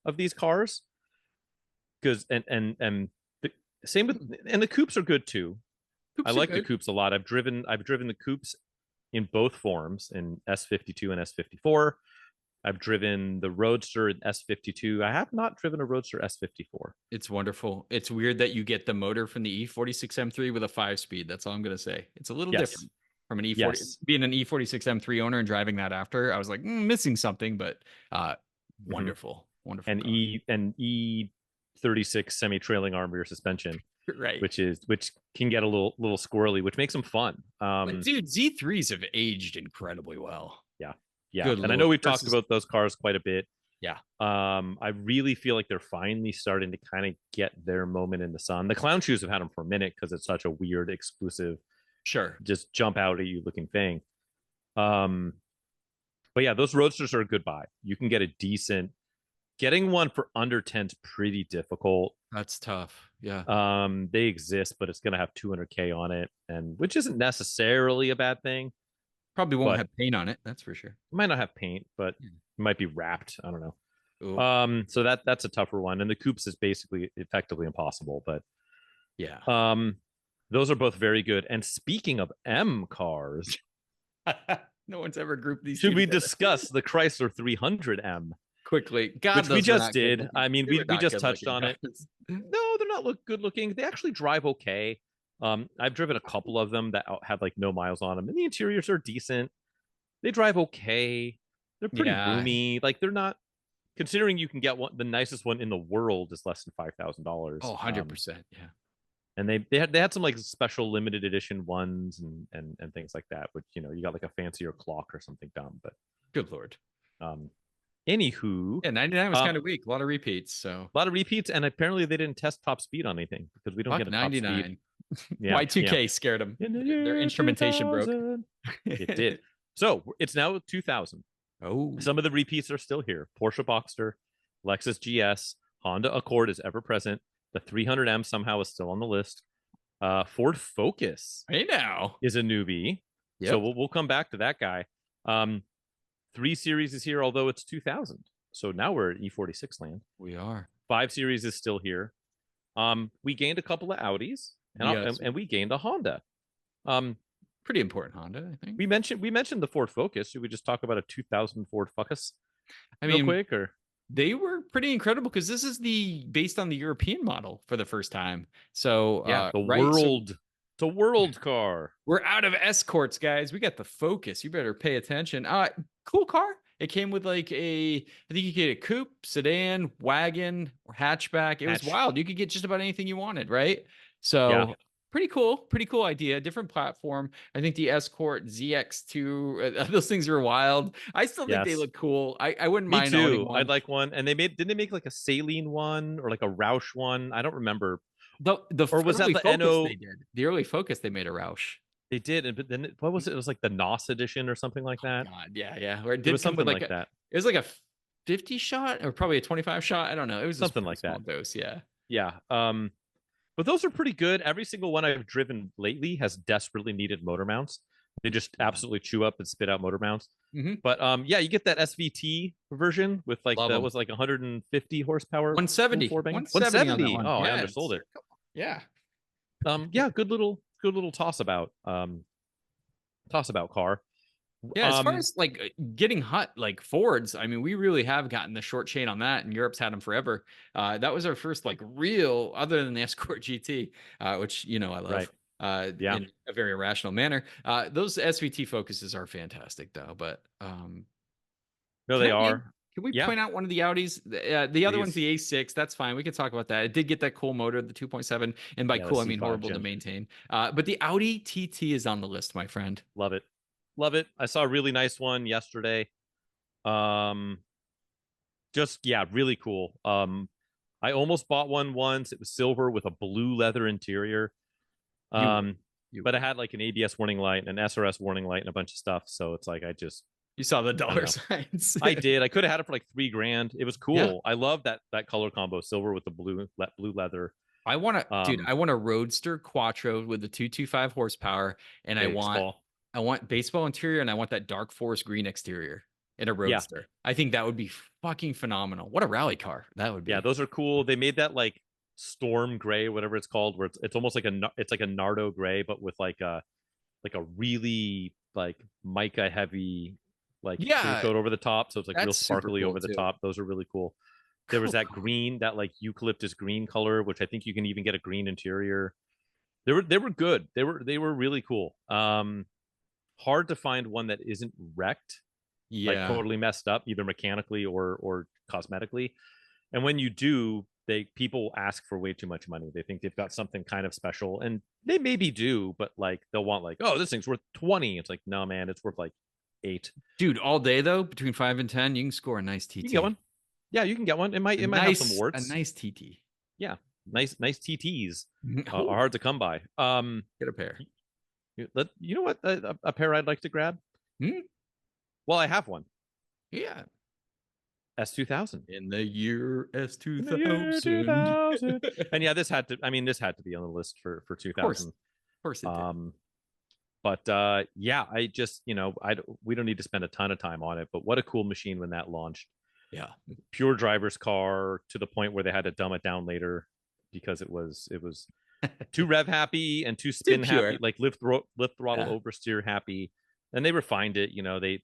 of these cars. Because and the same with, and the coupes are good too. I like the coupes a lot. I've driven the coupes in both forms, in S52 and S54. I've driven the Roadster in S52. I have not driven a Roadster S54. It's wonderful. It's weird that you get the motor from the E46 M3 with a 5-speed. That's all I'm going to say. It's a little different from an E40. Being an E46 M3 owner and driving that after, I was like, missing something, but wonderful. Wonderful. And E36 semi-trailing arm rear suspension. Right. Which can get a little squirrely, which makes them fun. But dude, Z3s have aged incredibly well. Yeah. Good and Lord. I know we've talked about those cars quite a bit. Yeah. I really feel like they're finally starting to kind of get their moment in the sun. The clown shoes have had them for a minute because it's such a weird, exclusive, just jump out at you looking thing. But yeah, those Roadsters are a good buy. You can get a decent. Getting one for under 10 is pretty difficult. That's tough. Yeah. They exist, but it's going to have 200K on it, and which isn't necessarily a bad thing. Probably won't have paint on it. That's for sure. It might not have paint, but it might be wrapped. I don't know. Ooh. So that's a tougher one, and the coupes is basically effectively impossible. But those are both very good. And speaking of M cars, no one's ever grouped these. Should we discuss the Chrysler 300M? Quickly, which we just did. I mean, we just touched on it. No, they're not good looking. They actually drive okay. I've driven a couple of them that had like no miles on them, and the interiors are decent. They drive okay. They're pretty roomy. Like, they're not, considering you can get one, the nicest one in the world is less than $5,000. Oh, 100%. Yeah. And they had some like special limited edition ones and things like that, which, you got like a fancier clock or something dumb, but good Lord. Anywho, 99 was kind of weak. A lot of repeats. And apparently they didn't test top speed on anything because we don't get a 99. Top speed. Y2K scared them. Their instrumentation 2000. Broke. It did. So it's now 2000. Oh, some of the repeats are still here. Porsche Boxster, Lexus GS, Honda Accord is ever present. The 300M somehow is still on the list. Ford Focus. Hey now is a newbie. Yep. So we'll come back to that guy. 3 Series is here, although it's 2000. So now we're at E46 land. We are. 5 Series is still here. We gained a couple of Audis, and we gained a Honda. Pretty important Honda, I think. We mentioned the Ford Focus. Should we just talk about a 2000 Ford Focus? Real quick, or they were pretty incredible because this is based on the European model for the first time. So it's a world car. We're out of escorts, guys. We got the Focus. You better pay attention. Cool car. It came with like I think you could get a coupe, sedan, wagon, or hatchback. It was wild. You could get just about anything you wanted, right? So pretty cool idea. Different platform. I think the Escort ZX2, those things are wild. I still think they look cool. I wouldn't mind owning one. I'd like one. And didn't they make like a Saline one or like a Roush one? I don't remember. Or was that the NO? They did. The early Focus, they made a Roush. They did, but then what was it? It was like the NOS edition or something like that. Oh, God, yeah. Or it was something like that. It was like a 50 shot or probably a 25 shot. I don't know. It was something like that. Dose, yeah. But those are pretty good. Every single one I've driven lately has desperately needed motor mounts. They just absolutely chew up and spit out motor mounts. Mm-hmm. But you get that SVT version with like that was like 150 horsepower. 170. 170. Oh, I undersold it. Yeah. Good little toss about car. Yeah, as far as like getting hot, like Fords, I mean, we really have gotten the short chain on that, and Europe's had them forever. That was our first like real, other than the Escort GT, which I love. Right. In a very irrational manner. Those SVT Focuses are fantastic, though. But no, they are. Can we point out one of the Audis? The other one's the A6. That's fine. We could talk about that. It did get that cool motor, the 2.7, and by cool I mean horrible to maintain. But the Audi TT is on the list, my friend. Love it. I saw a really nice one yesterday. Really cool. I almost bought one once. It was silver with a blue leather interior. But it had like an ABS warning light, an SRS warning light, and a bunch of stuff. So it's like I just You saw the dollar signs. I did. I could have had it for like $3,000. It was cool. Yeah. I love that color combo, silver with the blue leather. I want to, dude. I want a Roadster Quattro with the 225 horsepower, and I want baseball interior, and I want that dark forest green exterior in a Roadster. I think that would be fucking phenomenal. What a rally car that would be. Yeah, those are cool. They made that like storm gray, whatever it's called, where it's almost like a Nardo gray, but with like a really like mica heavy like clear coat over the top, so it's like real sparkly over the top. Those are really cool. There was that green, that like eucalyptus green color, which I think you can even get a green interior. They were good. They were really cool. Hard to find one that isn't wrecked, like totally messed up, either mechanically or cosmetically. And when you do, people ask for way too much money. They think they've got something kind of special, and they maybe do, but like they'll want like, oh, this thing's worth 20. It's like, no, man, it's worth like 8. Dude, all day though, between 5 and 10, you can score a nice TT. You can get one. Yeah, you can get one. It might have some warts. A nice TT. Yeah, nice TTs are hard to come by. Get a pair. You know what? A pair I'd like to grab. Well, I have one. Yeah. S2000. In the year S2000. And yeah, this had to be on the list for 2000. Of course it did. But yeah, I just, we don't need to spend a ton of time on it, but what a cool machine when that launched. Yeah. Pure driver's car to the point where they had to dumb it down later because it was too rev happy and too spin happy, like lift throttle oversteer happy. And they refined it,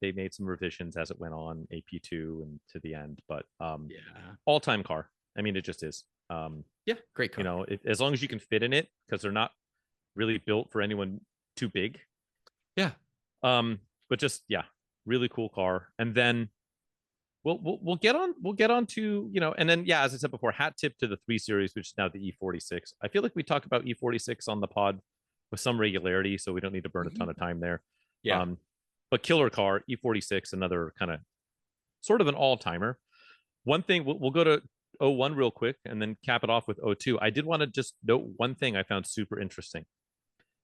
they made some revisions as it went on, AP2 and to the end, but all-time car. I mean, it just is. Great car. As long as you can fit in it, because they're not really built for anyone too big. Yeah. But just really cool car. And then we'll get on to, and then as I said before, hat tip to the 3 Series, which is now the E46. I feel like we talk about E46 on the pod with some regularity, so we don't need to burn a ton of time there. Yeah. But killer car, E46, another kind of sort of an all-timer. One thing, we'll go to 01 real quick and then cap it off with 02. I did want to just note one thing I found super interesting.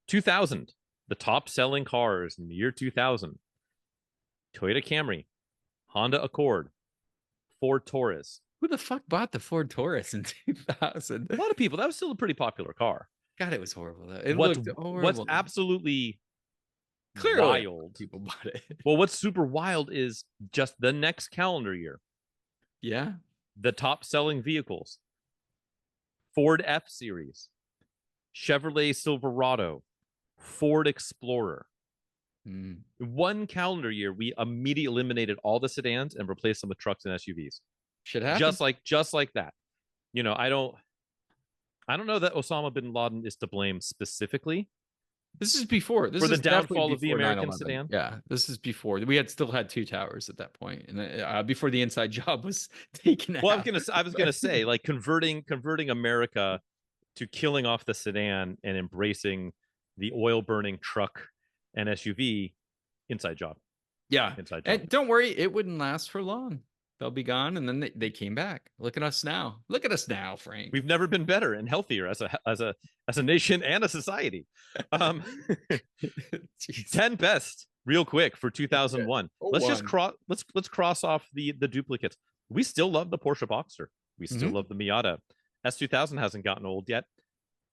2000, the top selling cars in the year 2000: Toyota Camry, Honda Accord, Ford Taurus. Who the fuck bought the Ford Taurus in 2000? A lot of people. That was still a pretty popular car. God, it was horrible though. It looked horrible. What's absolutely clearly wild, people bought it. Well, what's super wild is just the next calendar year. Yeah. The top selling vehicles: Ford F-Series, Chevrolet Silverado, Ford Explorer. One calendar year, we immediately eliminated all the sedans and replaced them with trucks and SUVs. Should happen. Just like that. I don't know that Osama bin Laden is to blame specifically. This is before. This for the is downfall of the American 9/11 sedan. Yeah, this is before. We still had 2 towers at that point, and before the inside job was taken out. Well, I was gonna say, like converting America to killing off the sedan and embracing the oil burning truck and SUV, inside job. Yeah, inside job. And don't worry, it wouldn't last for long. They'll be gone, and then they came back. Look at us now. Look at us now, Frank. We've never been better and healthier as a nation and a society. 10 best real quick for 2001. Let's cross off the duplicates. We still love the Porsche Boxster. We still love the Miata. S2000 hasn't gotten old yet.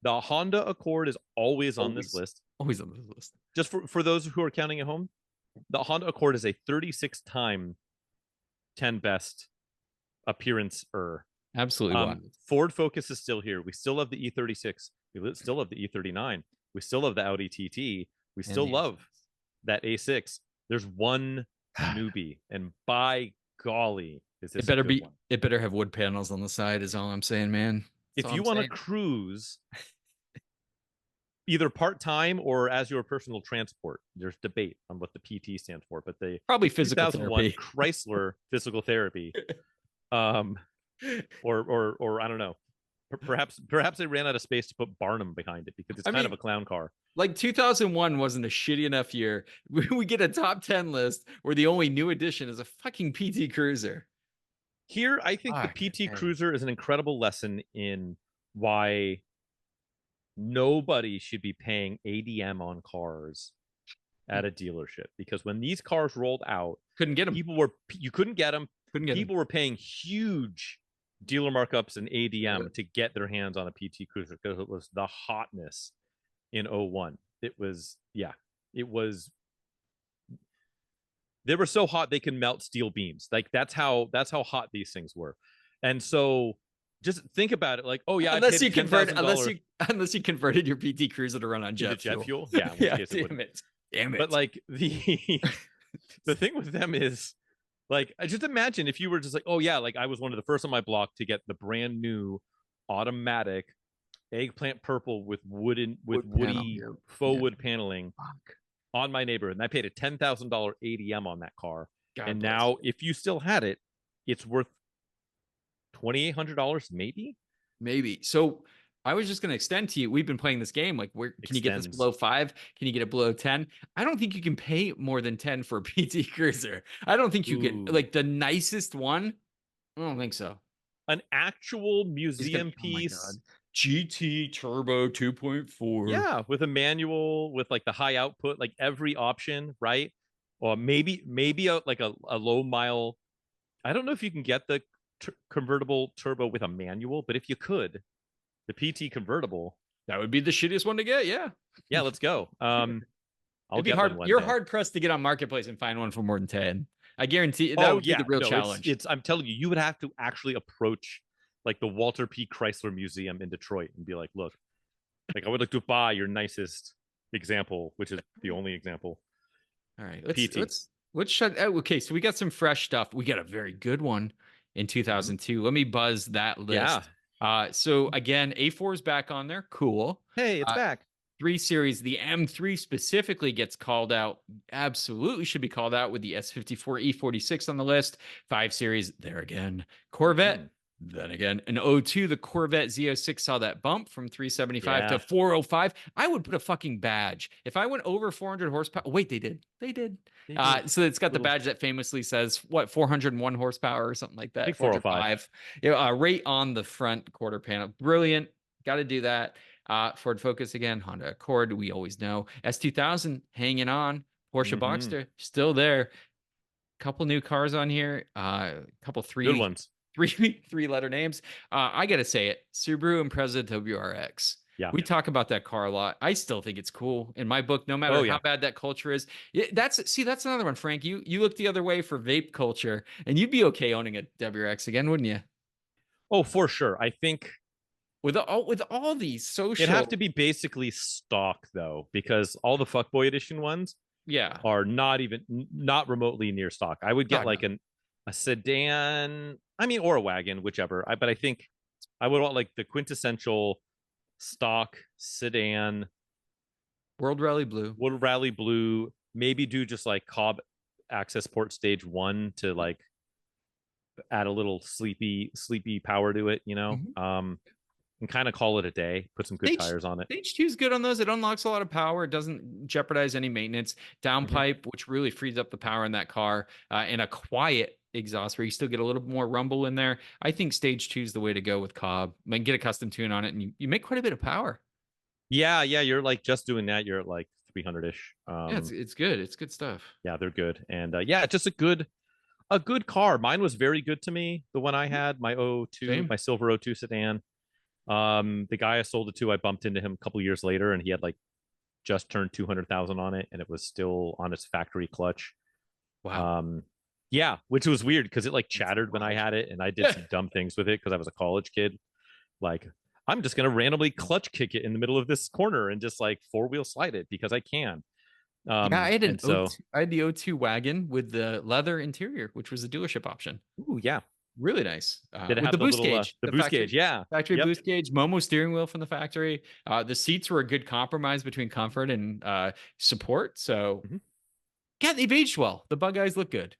The Honda Accord is always on this list. Always on this list. Just for those who are counting at home, the Honda Accord is a 36-time 10 best appearance. Absolutely. Ford Focus is still here. We still love the E36. We still love the E39. We still love the Audi TT. We still love that A6. There's one newbie, and by golly, is this it better have wood panels on the side, is all I'm saying, man. If you want to cruise either part-time or as your personal transport, there's debate on what the PT stands for, but they probably physical therapy. Chrysler physical therapy, or I don't know. Perhaps they ran out of space to put Barnum behind it because it's kind of a clown car. Like 2001 wasn't a shitty enough year. We get a top 10 list where the only new addition is a fucking PT Cruiser. Here, I think the PT Cruiser is an incredible lesson in why nobody should be paying ADM on cars at a dealership, because when these cars rolled out, couldn't get them. You couldn't get them. People were paying huge dealer markups and ADM to get their hands on a PT Cruiser because it was the hotness in 01. It was they were so hot they can melt steel beams. Like that's how hot these things were. And so just think about it, like, oh yeah, unless you converted your PT Cruiser to run on jet fuel. Yeah, damn it. But like the thing with them is, like, I just imagine if you were just like, oh yeah, like I was one of the first on my block to get the brand new automatic eggplant purple with woody faux wood paneling on my neighborhood, and I paid a $10,000 ADM on that car. And now if you still had it, it's worth $2,800 maybe. So I was just going to extend to you, we've been playing this game, like, where can you get this below 5? Can you get it below 10? I don't think you can pay more than 10 for a PT Cruiser. I don't think you can, like, the nicest one, I don't think so. An actual museum piece, GT Turbo 2.4. Yeah, with a manual, with like the high output, like every option, right? Or maybe a low mile. I don't know if you can get the convertible turbo with a manual, but if you could, the PT convertible, that would be the shittiest one to get. Yeah, let's go. I'll get hard. You're hard pressed to get on Marketplace and find one for more than 10. I guarantee that would be the real challenge. I'm telling you, you would have to actually approach like the Walter P. Chrysler Museum in Detroit and be like, look, like I would like to buy your nicest example, which is the only example. All right, let's shut. Okay, so we got some fresh stuff. We got a very good one in 2002. Let me buzz that list. Yeah. So again, A4 is back on there. Cool. Hey, it's back. 3 Series, the M3 specifically gets called out. Absolutely should be called out with the S54 E46 on the list. 5 Series, there again. Corvette. Then again, in 02, the Corvette Z06 saw that bump from 375 to 405. I would put a fucking badge. If I went over 400 horsepower, wait, they did. So it's got the badge that famously says, 401 horsepower or something like that. I think 405. Right on the front quarter panel. Brilliant. Got to do that. Ford Focus again, Honda Accord, we always know. S2000 hanging on. Porsche Boxster still there. Couple new cars on here. Couple good ones. 3-letter names. I gotta say it. Subaru Impreza WRX. Yeah, we talk about that car a lot. I still think it's cool in my book, no matter how bad that culture is. That's another one, Frank. You look the other way for vape culture, and you'd be okay owning a WRX again, wouldn't you? Oh, for sure. I think with all these social, it'd have to be basically stock though, because all the fuckboy edition ones, are not remotely near stock. I would get a sedan, or a wagon, whichever. But I think I would want like the quintessential stock sedan, World Rally Blue. Maybe do just like Cobb Access Port Stage 1 to like add a little sleepy power to it, and kind of call it a day. Put some good tires on it. Stage 2 is good on those. It unlocks a lot of power. It doesn't jeopardize any maintenance. Downpipe, which really frees up the power in that car, and a quiet exhaust where you still get a little more rumble in there. I think Stage 2 is the way to go with Cobb. Get a custom tune on it, and you make quite a bit of power. Yeah. You're like just doing that. You're at like 300-ish. It's good. It's good stuff. Yeah, they're good. And just a good car. Mine was very good to me. The one I had, my 02, my silver 02 sedan. The guy I sold it to, I bumped into him a couple years later, and he had like just turned 200,000 on it, and it was still on its factory clutch. Wow. Which was weird because it like chattered when I had it, and I did some dumb things with it because I was a college kid. Like, I'm just gonna randomly clutch kick it in the middle of this corner and just like 4-wheel slide it because I can. I had I had the 02 wagon with the leather interior, which was a dealership option. Ooh, yeah. Really nice. Did it have the boost gauge? The boost gauge, yeah. Factory boost gauge, Momo steering wheel from the factory. The seats were a good compromise between comfort and support. So, they've aged well. The bug eyes look good.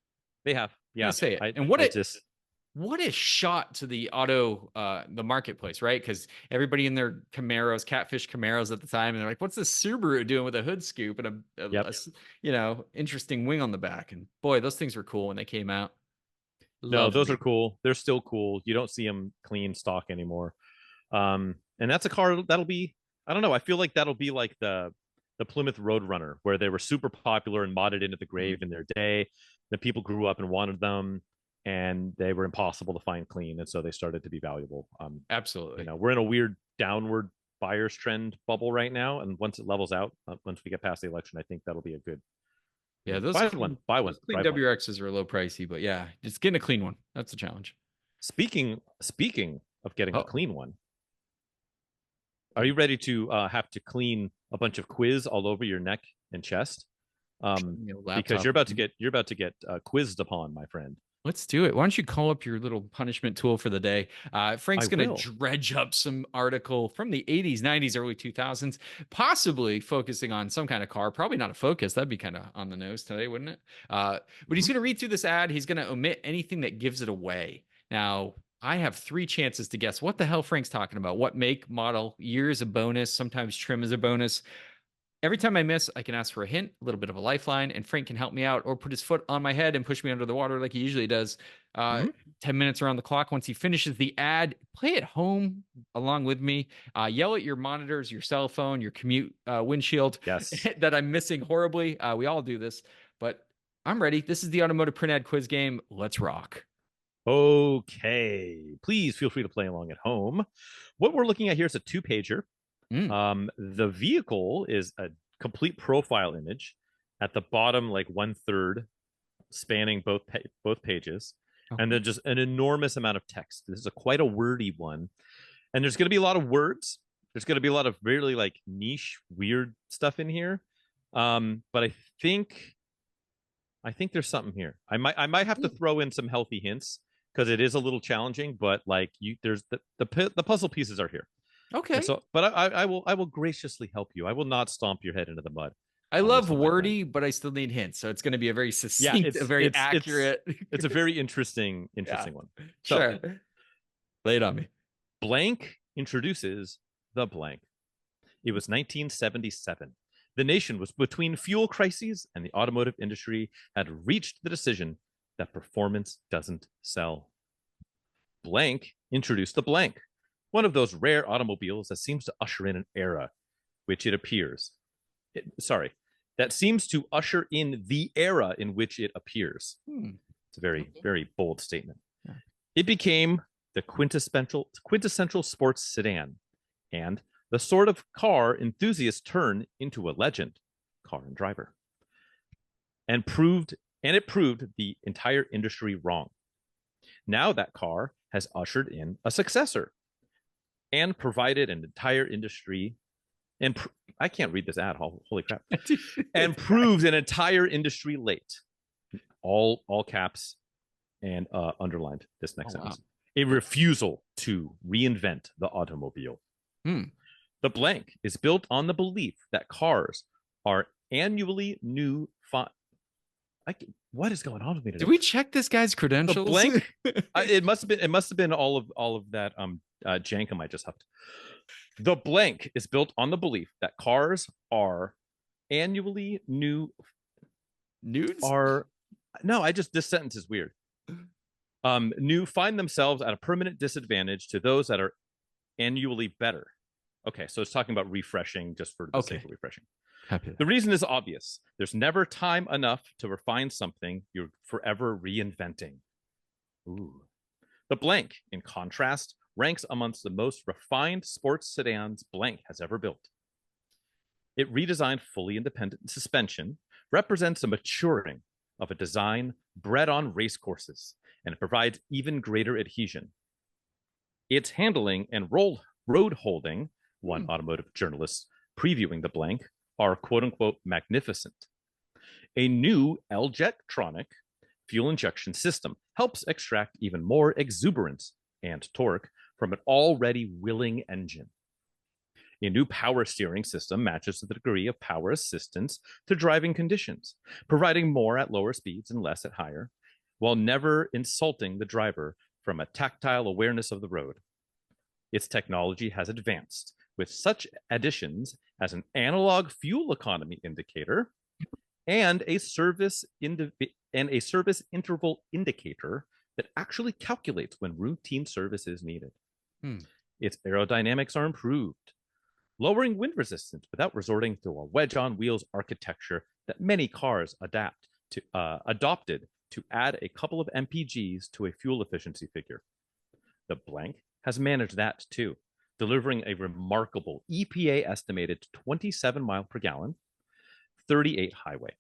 They have. Yeah. Say it. And what a shot to the the marketplace, right? Because everybody in their Camaros, catfish Camaros at the time, and they're like, what's this Subaru doing with a hood scoop and a interesting wing on the back? And boy, those things were cool when they came out. Those are cool. They're still cool. You don't see them clean stock anymore. And that's a car that'll be, I don't know. I feel like that'll be like the the Plymouth Roadrunner, where they were super popular and modded into the grave in their day. The people grew up and wanted them, and they were impossible to find clean, and so they started to be valuable. Absolutely. We're in a weird downward buyer's trend bubble right now, and once it levels out, once we get past the election, I think that'll be a good. Yeah, those buy one. Clean WRXs are a low pricey, but yeah, just getting a clean one. That's the challenge. Speaking of getting a clean one, are you ready to have to clean a bunch of quiz all over your neck and chest? Because you're about to get quizzed upon, my friend. Let's do it. Why don't you call up your little punishment tool for the day? Frank's going to dredge up some article from the 80s, 90s, early 2000s, possibly focusing on some kind of car. Probably not a Focus. That'd be kind of on the nose today, wouldn't it? But he's going to read through this ad. He's going to omit anything that gives it away. Now, I have 3 chances to guess what the hell Frank's talking about. What make, model, year is a bonus. Sometimes trim is a bonus. Every time I miss, I can ask for a hint, a little bit of a lifeline, and Frank can help me out or put his foot on my head and push me under the water like he usually does. 10 minutes around the clock. Once he finishes the ad, play at home along with me. Yell at your monitors, your cell phone, your commute windshield that I'm missing horribly. We all do this, but I'm ready. This is the Automotive Print Ad Quiz game. Let's rock. Okay. Please feel free to play along at home. What we're looking at here is a 2-pager. The vehicle is a complete profile image at the bottom, like 1/3, spanning both pages, and then just an enormous amount of text. This is quite a wordy one, and there's going to be a lot of words. There's going to be a lot of really like niche, weird stuff in here. But I think there's something here. I might have to throw in some healthy hints because it is a little challenging. But like there's the puzzle pieces are here. Okay. And so, but I will graciously help you. I will not stomp your head into the mud. I love wordy, but I still need hints. So it's going to be a very succinct, very accurate. It's a very interesting one. So, sure. Lay it on me. Blank introduces the blank. It was 1977. The nation was between fuel crises, and the automotive industry had reached the decision that performance doesn't sell. Blank introduced the blank. One of those rare automobiles that seems to usher in an era, which it appears. That seems to usher in the era in which it appears. It's a very, very bold statement. Yeah. It became the quintessential sports sedan, and the sort of car enthusiasts turn into a legend, car and driver. And it proved the entire industry wrong. Now that car has ushered in a successor, and provided an entire industry, and I can't read this ad. Holy crap! And proved an entire industry late. All caps, and underlined this next sentence. Wow. A refusal to reinvent the automobile. The blank is built on the belief that cars are annually new. What is going on with me today? Did we check this guy's credentials? The blank. It must have been all of that jankum I just huffed. The blank is built on the belief that cars are annually new. Nudes? This sentence is weird. New find themselves at a permanent disadvantage to those that are annually better. Okay, so it's talking about refreshing just for the sake of refreshing. The reason is obvious. There's never time enough to refine something you're forever reinventing. Ooh. The blank, in contrast, ranks amongst the most refined sports sedans blank has ever built. It redesigned fully independent suspension, represents a maturing of a design bred on race courses, and it provides even greater adhesion. Its handling and road holding, one automotive journalist previewing the blank, are quote-unquote magnificent. A new L-Jetronic fuel injection system helps extract even more exuberance and torque from an already willing engine. A new power steering system matches the degree of power assistance to driving conditions, providing more at lower speeds and less at higher, while never insulting the driver from a tactile awareness of the road. Its technology has advanced with such additions as an analog fuel economy indicator and a service interval indicator that actually calculates when routine service is needed. Its aerodynamics are improved. lowering wind resistance without resorting to a wedge-on wheels architecture that many cars adopted to add a couple of mpgs to a fuel efficiency figure. The blank has managed that too, delivering a remarkable EPA estimated 27 mile per gallon, 38 highway.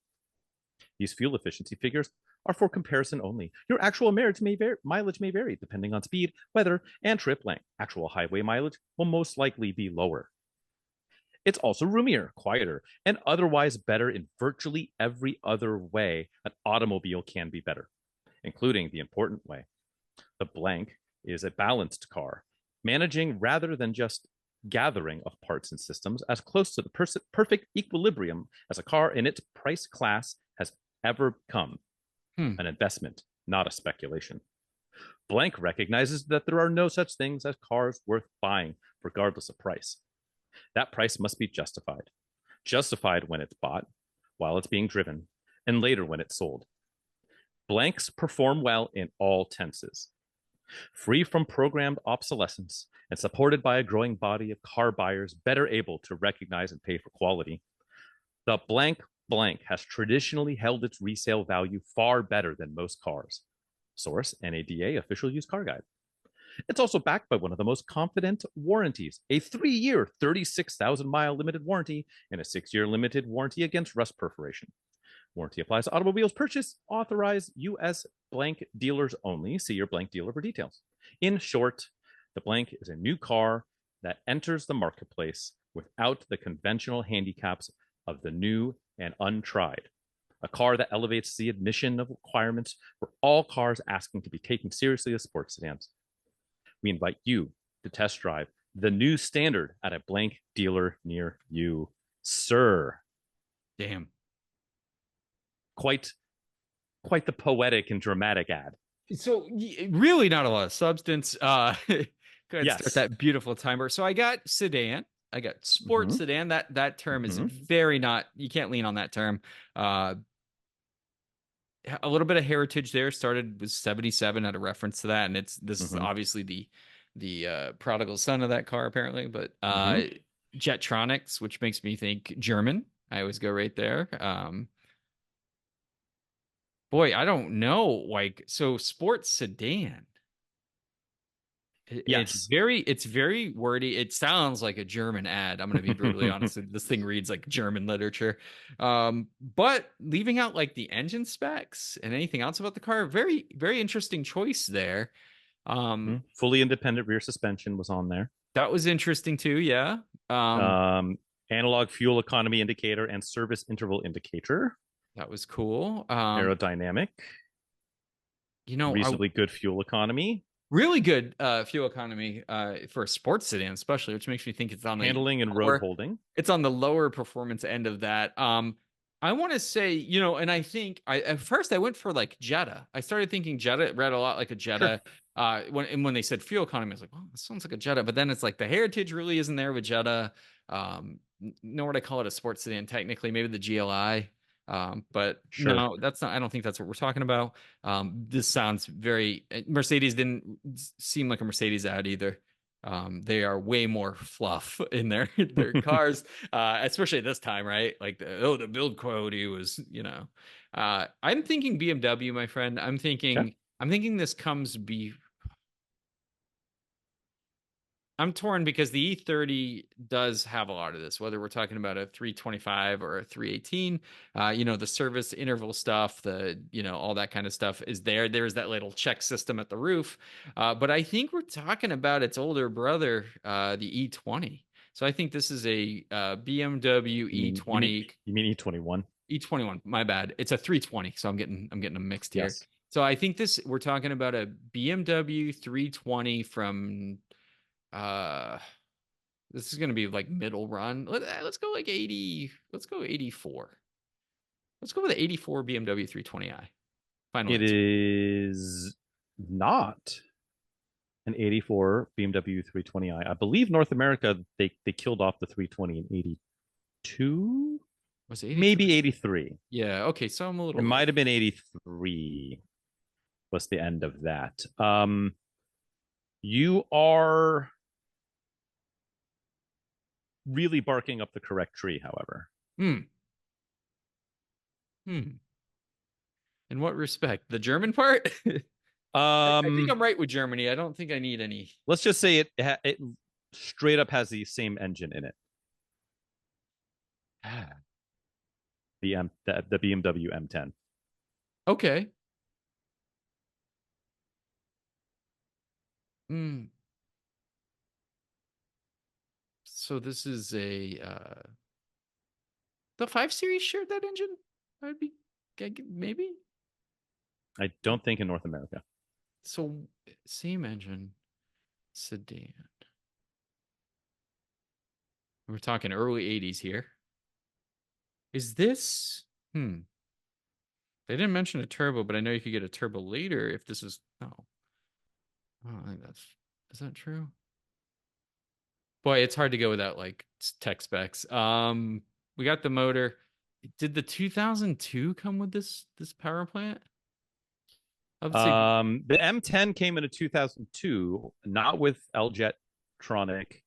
These fuel efficiency figures are for comparison only. Your actual mileage may vary depending on speed, weather, and trip length. Actual highway mileage will most likely be lower. It's also roomier, quieter, and otherwise better in virtually every other way an automobile can be better, including the important way. The blank is a balanced car, managing rather than just gathering of parts and systems as close to the perfect equilibrium as a car in its price class has ever come. An investment, not a speculation. Blank recognizes that there are no such things as cars worth buying, regardless of price. That price must be justified. Justified when it's bought, while it's being driven, and later when it's sold. Blanks perform well in all tenses. Free from programmed obsolescence and supported by a growing body of car buyers better able to recognize and pay for quality, the blank has traditionally held its resale value far better than most cars. Source: NADA Official Used Car Guide. It's also backed by one of the most confident warranties, a 3-year, 36,000-mile limited warranty and a 6-year limited warranty against rust perforation. Warranty applies to automobiles purchased authorized U.S. blank dealers only. See your blank dealer for details. In short, the blank is a new car that enters the marketplace without the conventional handicaps of the new and untried. A car that elevates the admission of requirements for all cars asking to be taken seriously as sports sedans. We invite you to test drive the new standard at a blank dealer near you, sir. Damn. Quite the poetic and dramatic ad. So really not a lot of substance. Go ahead and start that beautiful timer. So I got sedan. I got sports sedan. That term is very not, you can't lean on that term. A little bit of heritage there. Started with 77, had a reference to that, and this is obviously the prodigal son of that car apparently. But Jetronics, which makes me think German. I always go right there. Boy, I don't know. Like, so sports sedan. Yes. It's very wordy. It sounds like a German ad. I'm going to be brutally honest. This thing reads like German literature. But leaving out like the engine specs and anything else about the car, very, very interesting choice there. Fully independent rear suspension was on there. That was interesting too. Yeah. Analog fuel economy indicator and service interval indicator. That was cool. Aerodynamic. Reasonably good fuel economy. Really good fuel economy for a sports sedan, especially, which makes me think it's on the handling and road holding. It's on the lower performance end of that. I want to say, and I think at first I went for like Jetta. I started thinking Jetta. It read a lot like a Jetta. Sure. When they said fuel economy, I was like, well, this sounds like a Jetta. But then it's like the heritage really isn't there with Jetta. Nor would I call it a sports sedan technically. Maybe the GLI. But sure. No, that's not, I don't think that's what we're talking about. This sounds very, Mercedes didn't seem like a Mercedes ad either. They are way more fluff in their cars, especially at this time, right? Like the build quality was, I'm thinking BMW, my friend. I'm thinking this comes I'm torn because the E30 does have a lot of this, whether we're talking about a 325 or a 318, the service interval stuff, all that kind of stuff is there. There's that little check system at the roof. But I think we're talking about its older brother, the E20. So I think this is a BMW E20. You mean E21? E21, my bad. It's a 320. So I'm getting them mixed here. Yes. So I think we're talking about a BMW 320 from, this is going to be like middle run. Let's go like 80. Let's go 84. Let's go with the 84 BMW 320i. Final answer. Is not an 84 BMW 320i. I believe North America, they killed off the 320 in 82. Was it 83? Maybe 83. Yeah. Okay. So I'm a little. It might have been 83. Was the end of that. You are really barking up the correct tree, however. In what respect? The German part? I think I'm right with Germany. I don't think I need any. Let's just say it straight up has the same engine in it. The BMW M10. Okay. So this is a the 5 Series shared that engine? I'd be maybe. I don't think in North America. So same engine, sedan. We're talking early 80s here. Is this They didn't mention a turbo, but I know you could get a turbo later if this is no. I don't think is that true? Boy, it's hard to go without like tech specs. We got the motor. Did the 2002 come with this power plant? The M10 came in a 2002, not with L-Jetronic.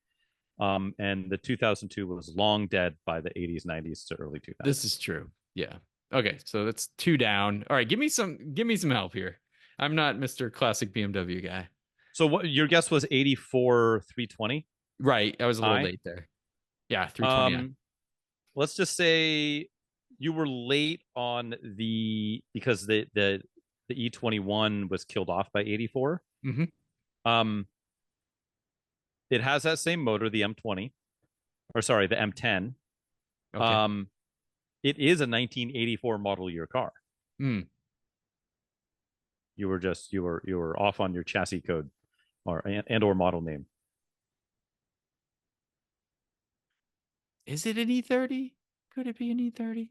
And the 2002 was long dead by the 80s, 90s to early 2000s. This is true. Yeah. Okay, so that's 2 down. All right, give me some help here. I'm not Mr. Classic BMW guy. So what your guess was 84 320? Right. I was a little late there. Yeah, 320. Let's just say you were late on because the E21 was killed off by 84. It has that same motor, the M20, or sorry, the M10. Okay. It is a 1984 model year car. You were off on your chassis code or model name. Is it an E30? Could it be an E30?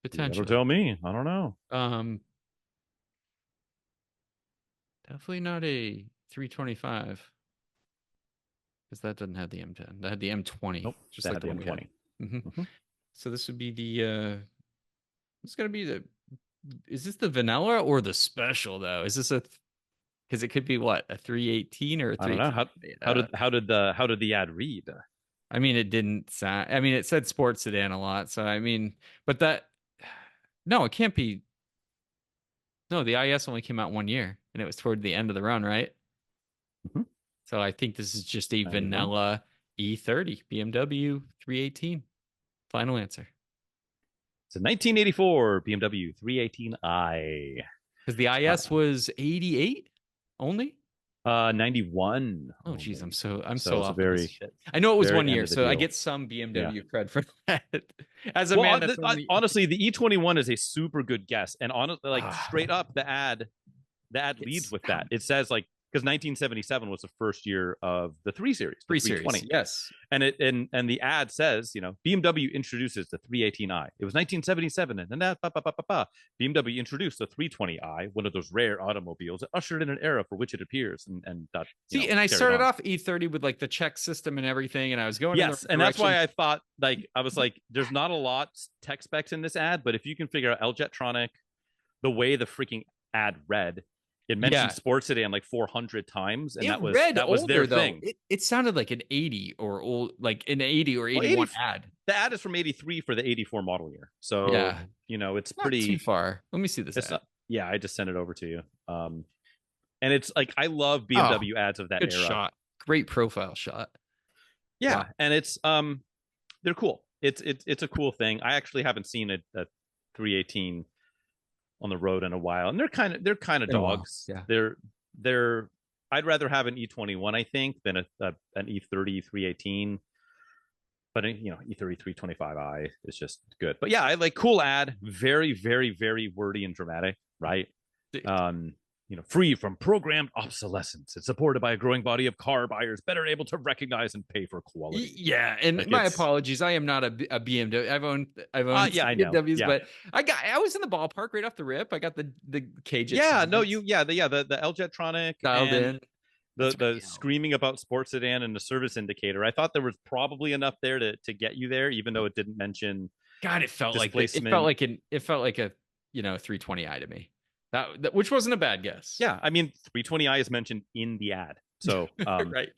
Potentially. Tell me. I don't know. Definitely not a 325. Because that doesn't have the M10. That had the M20. Nope, just like the M20. So this would be the it's gonna be the is this the vanilla or the special though? Is this because it could be what, a 318 or a 318? I don't know. How did the ad read? I mean, it didn't sound, I mean, it said sports sedan a lot. So I mean, but no, it can't be. No, the IS only came out 1 year and it was toward the end of the run, right? So I think this is just a vanilla E30 BMW 318. Final answer. It's a 1984 BMW 318i. Because the IS was 88 only? 91. Oh geez, I'm so off very shit. I know it was 1 year, so I get some BMW cred for that. As a man, that's honestly, the E21 is a super good guess, and honestly, like straight up, the ad leads with that. It says like, because 1977 was the first year of the 3 Series, the 320. Yes. And the ad says, BMW introduces the 318i. It was 1977, and then BMW introduced the 320i, one of those rare automobiles that ushered in an era for which it appears. And that and I started off E30 with like the check system and everything, and I was going and that's why I thought I was like, there's not a lot tech specs in this ad, but if you can figure out L-Jetronic, the way the freaking ad read. It mentioned sports sedan like 400 times, and that was their thing. It sounded like an 80 or old, like an 80 or 81 ad. The ad is from 83 for the 84 model year, so it's not pretty too far. Let me see this ad. I just sent it over to you. And it's like, I love BMW ads of that era. Shot, great profile shot. Yeah, wow. And it's they're cool. It's a cool thing. I actually haven't seen a 318 on the road in a while, and they're kind of dogs. Yeah. They're I'd rather have an E21, I think, than an E30 318. But E30 325i is just good. But yeah, I like, cool ad, very very very wordy and dramatic, right? Free from programmed obsolescence. It's supported by a growing body of car buyers better able to recognize and pay for quality. Yeah, and like, my apologies. I am not a BMW. I've owned BMWs, but I was in the ballpark right off the rip. I got the cage. The L-Jetronic dialed in. The screaming about sports sedan and the service indicator. I thought there was probably enough there to get you there, even though it didn't mention. God, it felt like a 320i to me. That which wasn't a bad guess. Yeah, I mean, 320i is mentioned in the ad, so right.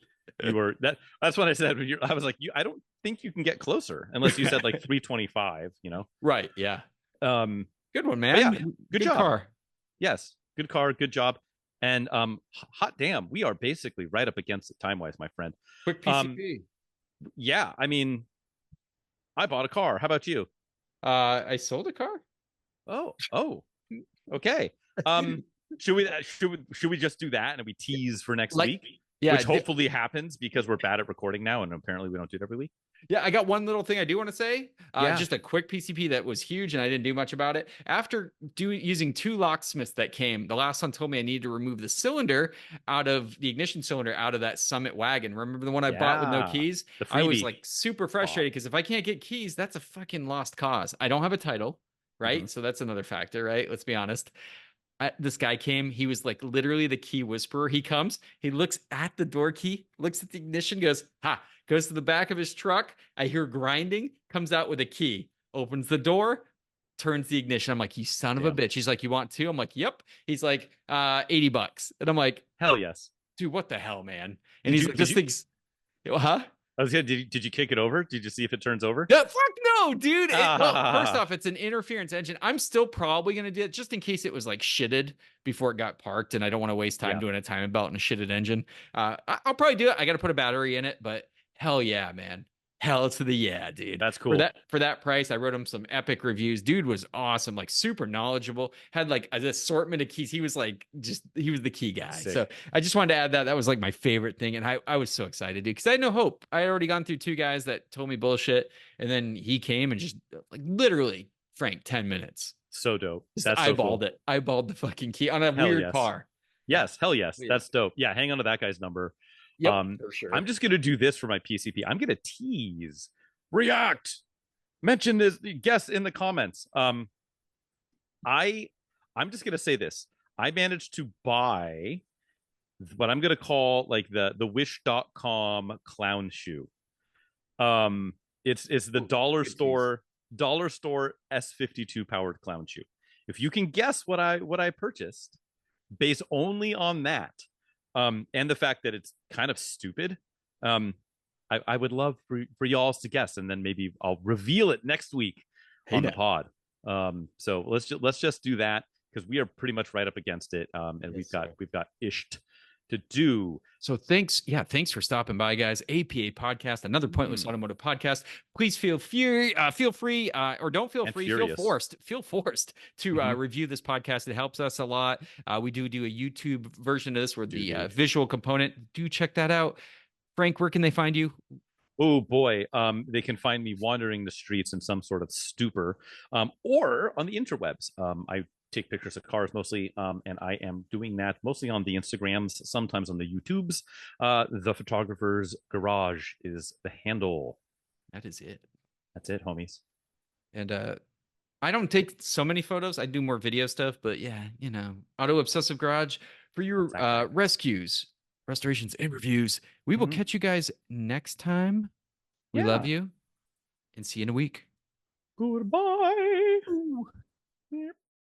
You were that's what I said. I was like, I don't think you can get closer unless you said like 325, Right. Yeah. Good one, man. Yeah, good job. Car. Yes. Good car. Good job. And hot damn, we are basically right up against it time-wise, my friend. Quick PCP. Yeah, I mean, I bought a car. How about you? I sold a car. Oh, okay. Should we just do that and we tease for next week? Yeah, which hopefully happens because we're bad at recording now, and apparently we don't do it every week. Yeah, I got one little thing I do want to say. Just a quick PCP that was huge, and I didn't do much about it. After using 2 locksmiths that came, the last one told me I needed to remove the cylinder out of the ignition cylinder out of that Summit wagon. Remember the one I bought with no keys? I was like super frustrated because if I can't get keys, that's a fucking lost cause. I don't have a title, right? So that's another factor, right? Let's be honest. This guy came. He was like literally the key whisperer. He comes, he looks at the door key, looks at the ignition, goes, goes to the back of his truck. I hear grinding, comes out with a key, opens the door, turns the ignition. I'm like, you son of a bitch. He's like, you want 2? I'm like, yep. He's like, $80. And I'm like, hell yes. Dude, what the hell, man? And he's like, this thing's, huh? I was gonna. Did you kick it over? Did you see if it turns over? Yeah, fuck no, dude. First off, it's an interference engine. I'm still probably gonna do it just in case it was like shitted before it got parked, and I don't want to waste time doing a timing belt and a shitted engine. I'll probably do it. I got to put a battery in it, but hell yeah, man. Hell to the yeah, dude. That's cool. For that price, I wrote him some epic reviews. Dude was awesome, like super knowledgeable. Had like an assortment of keys. He was like he was the key guy. Sick. So I just wanted to add that. That was like my favorite thing, and I was so excited, dude, because I had no hope. I had already gone through 2 guys that told me bullshit, and then he came and just like literally, Frank, 10 minutes. So dope. That's eyeballed so cool. It. Eyeballed the fucking key on a weird car. Yes, hell yes. That's dope. Yeah, hang on to that guy's number. Yep, for sure. I'm just gonna do this for my PCP. I'm gonna tease, react, mention this, guess in the comments. I'm just gonna say this. I managed to buy what I'm gonna call like the wish.com clown shoe. It's the dollar store S52 powered clown shoe. If you can guess what I purchased based only on that, and the fact that it's kind of stupid, I would love for y'all to guess, and then maybe I'll reveal it next week on the pod. So let's just do that because we are pretty much right up against it, and we've got ish to do. So thanks for stopping by, guys. APA Podcast, another pointless automotive podcast. Please feel free, or don't feel free, feel forced to review this podcast. It helps us a lot. We do a YouTube version of this where the visual component. Do check that out. Frank, where can they find you? Oh boy, they can find me wandering the streets in some sort of stupor, or on the interwebs. I take pictures of cars mostly, and I am doing that mostly on the Instagrams, sometimes on the YouTubes. The Photographer's Garage is the handle. That is it. That's it, homies. And I don't take so many photos. I do more video stuff, but yeah, Auto Obsessive Garage for your rescues, restorations, and reviews. We will catch you guys next time. We love you, and see you in a week. Goodbye.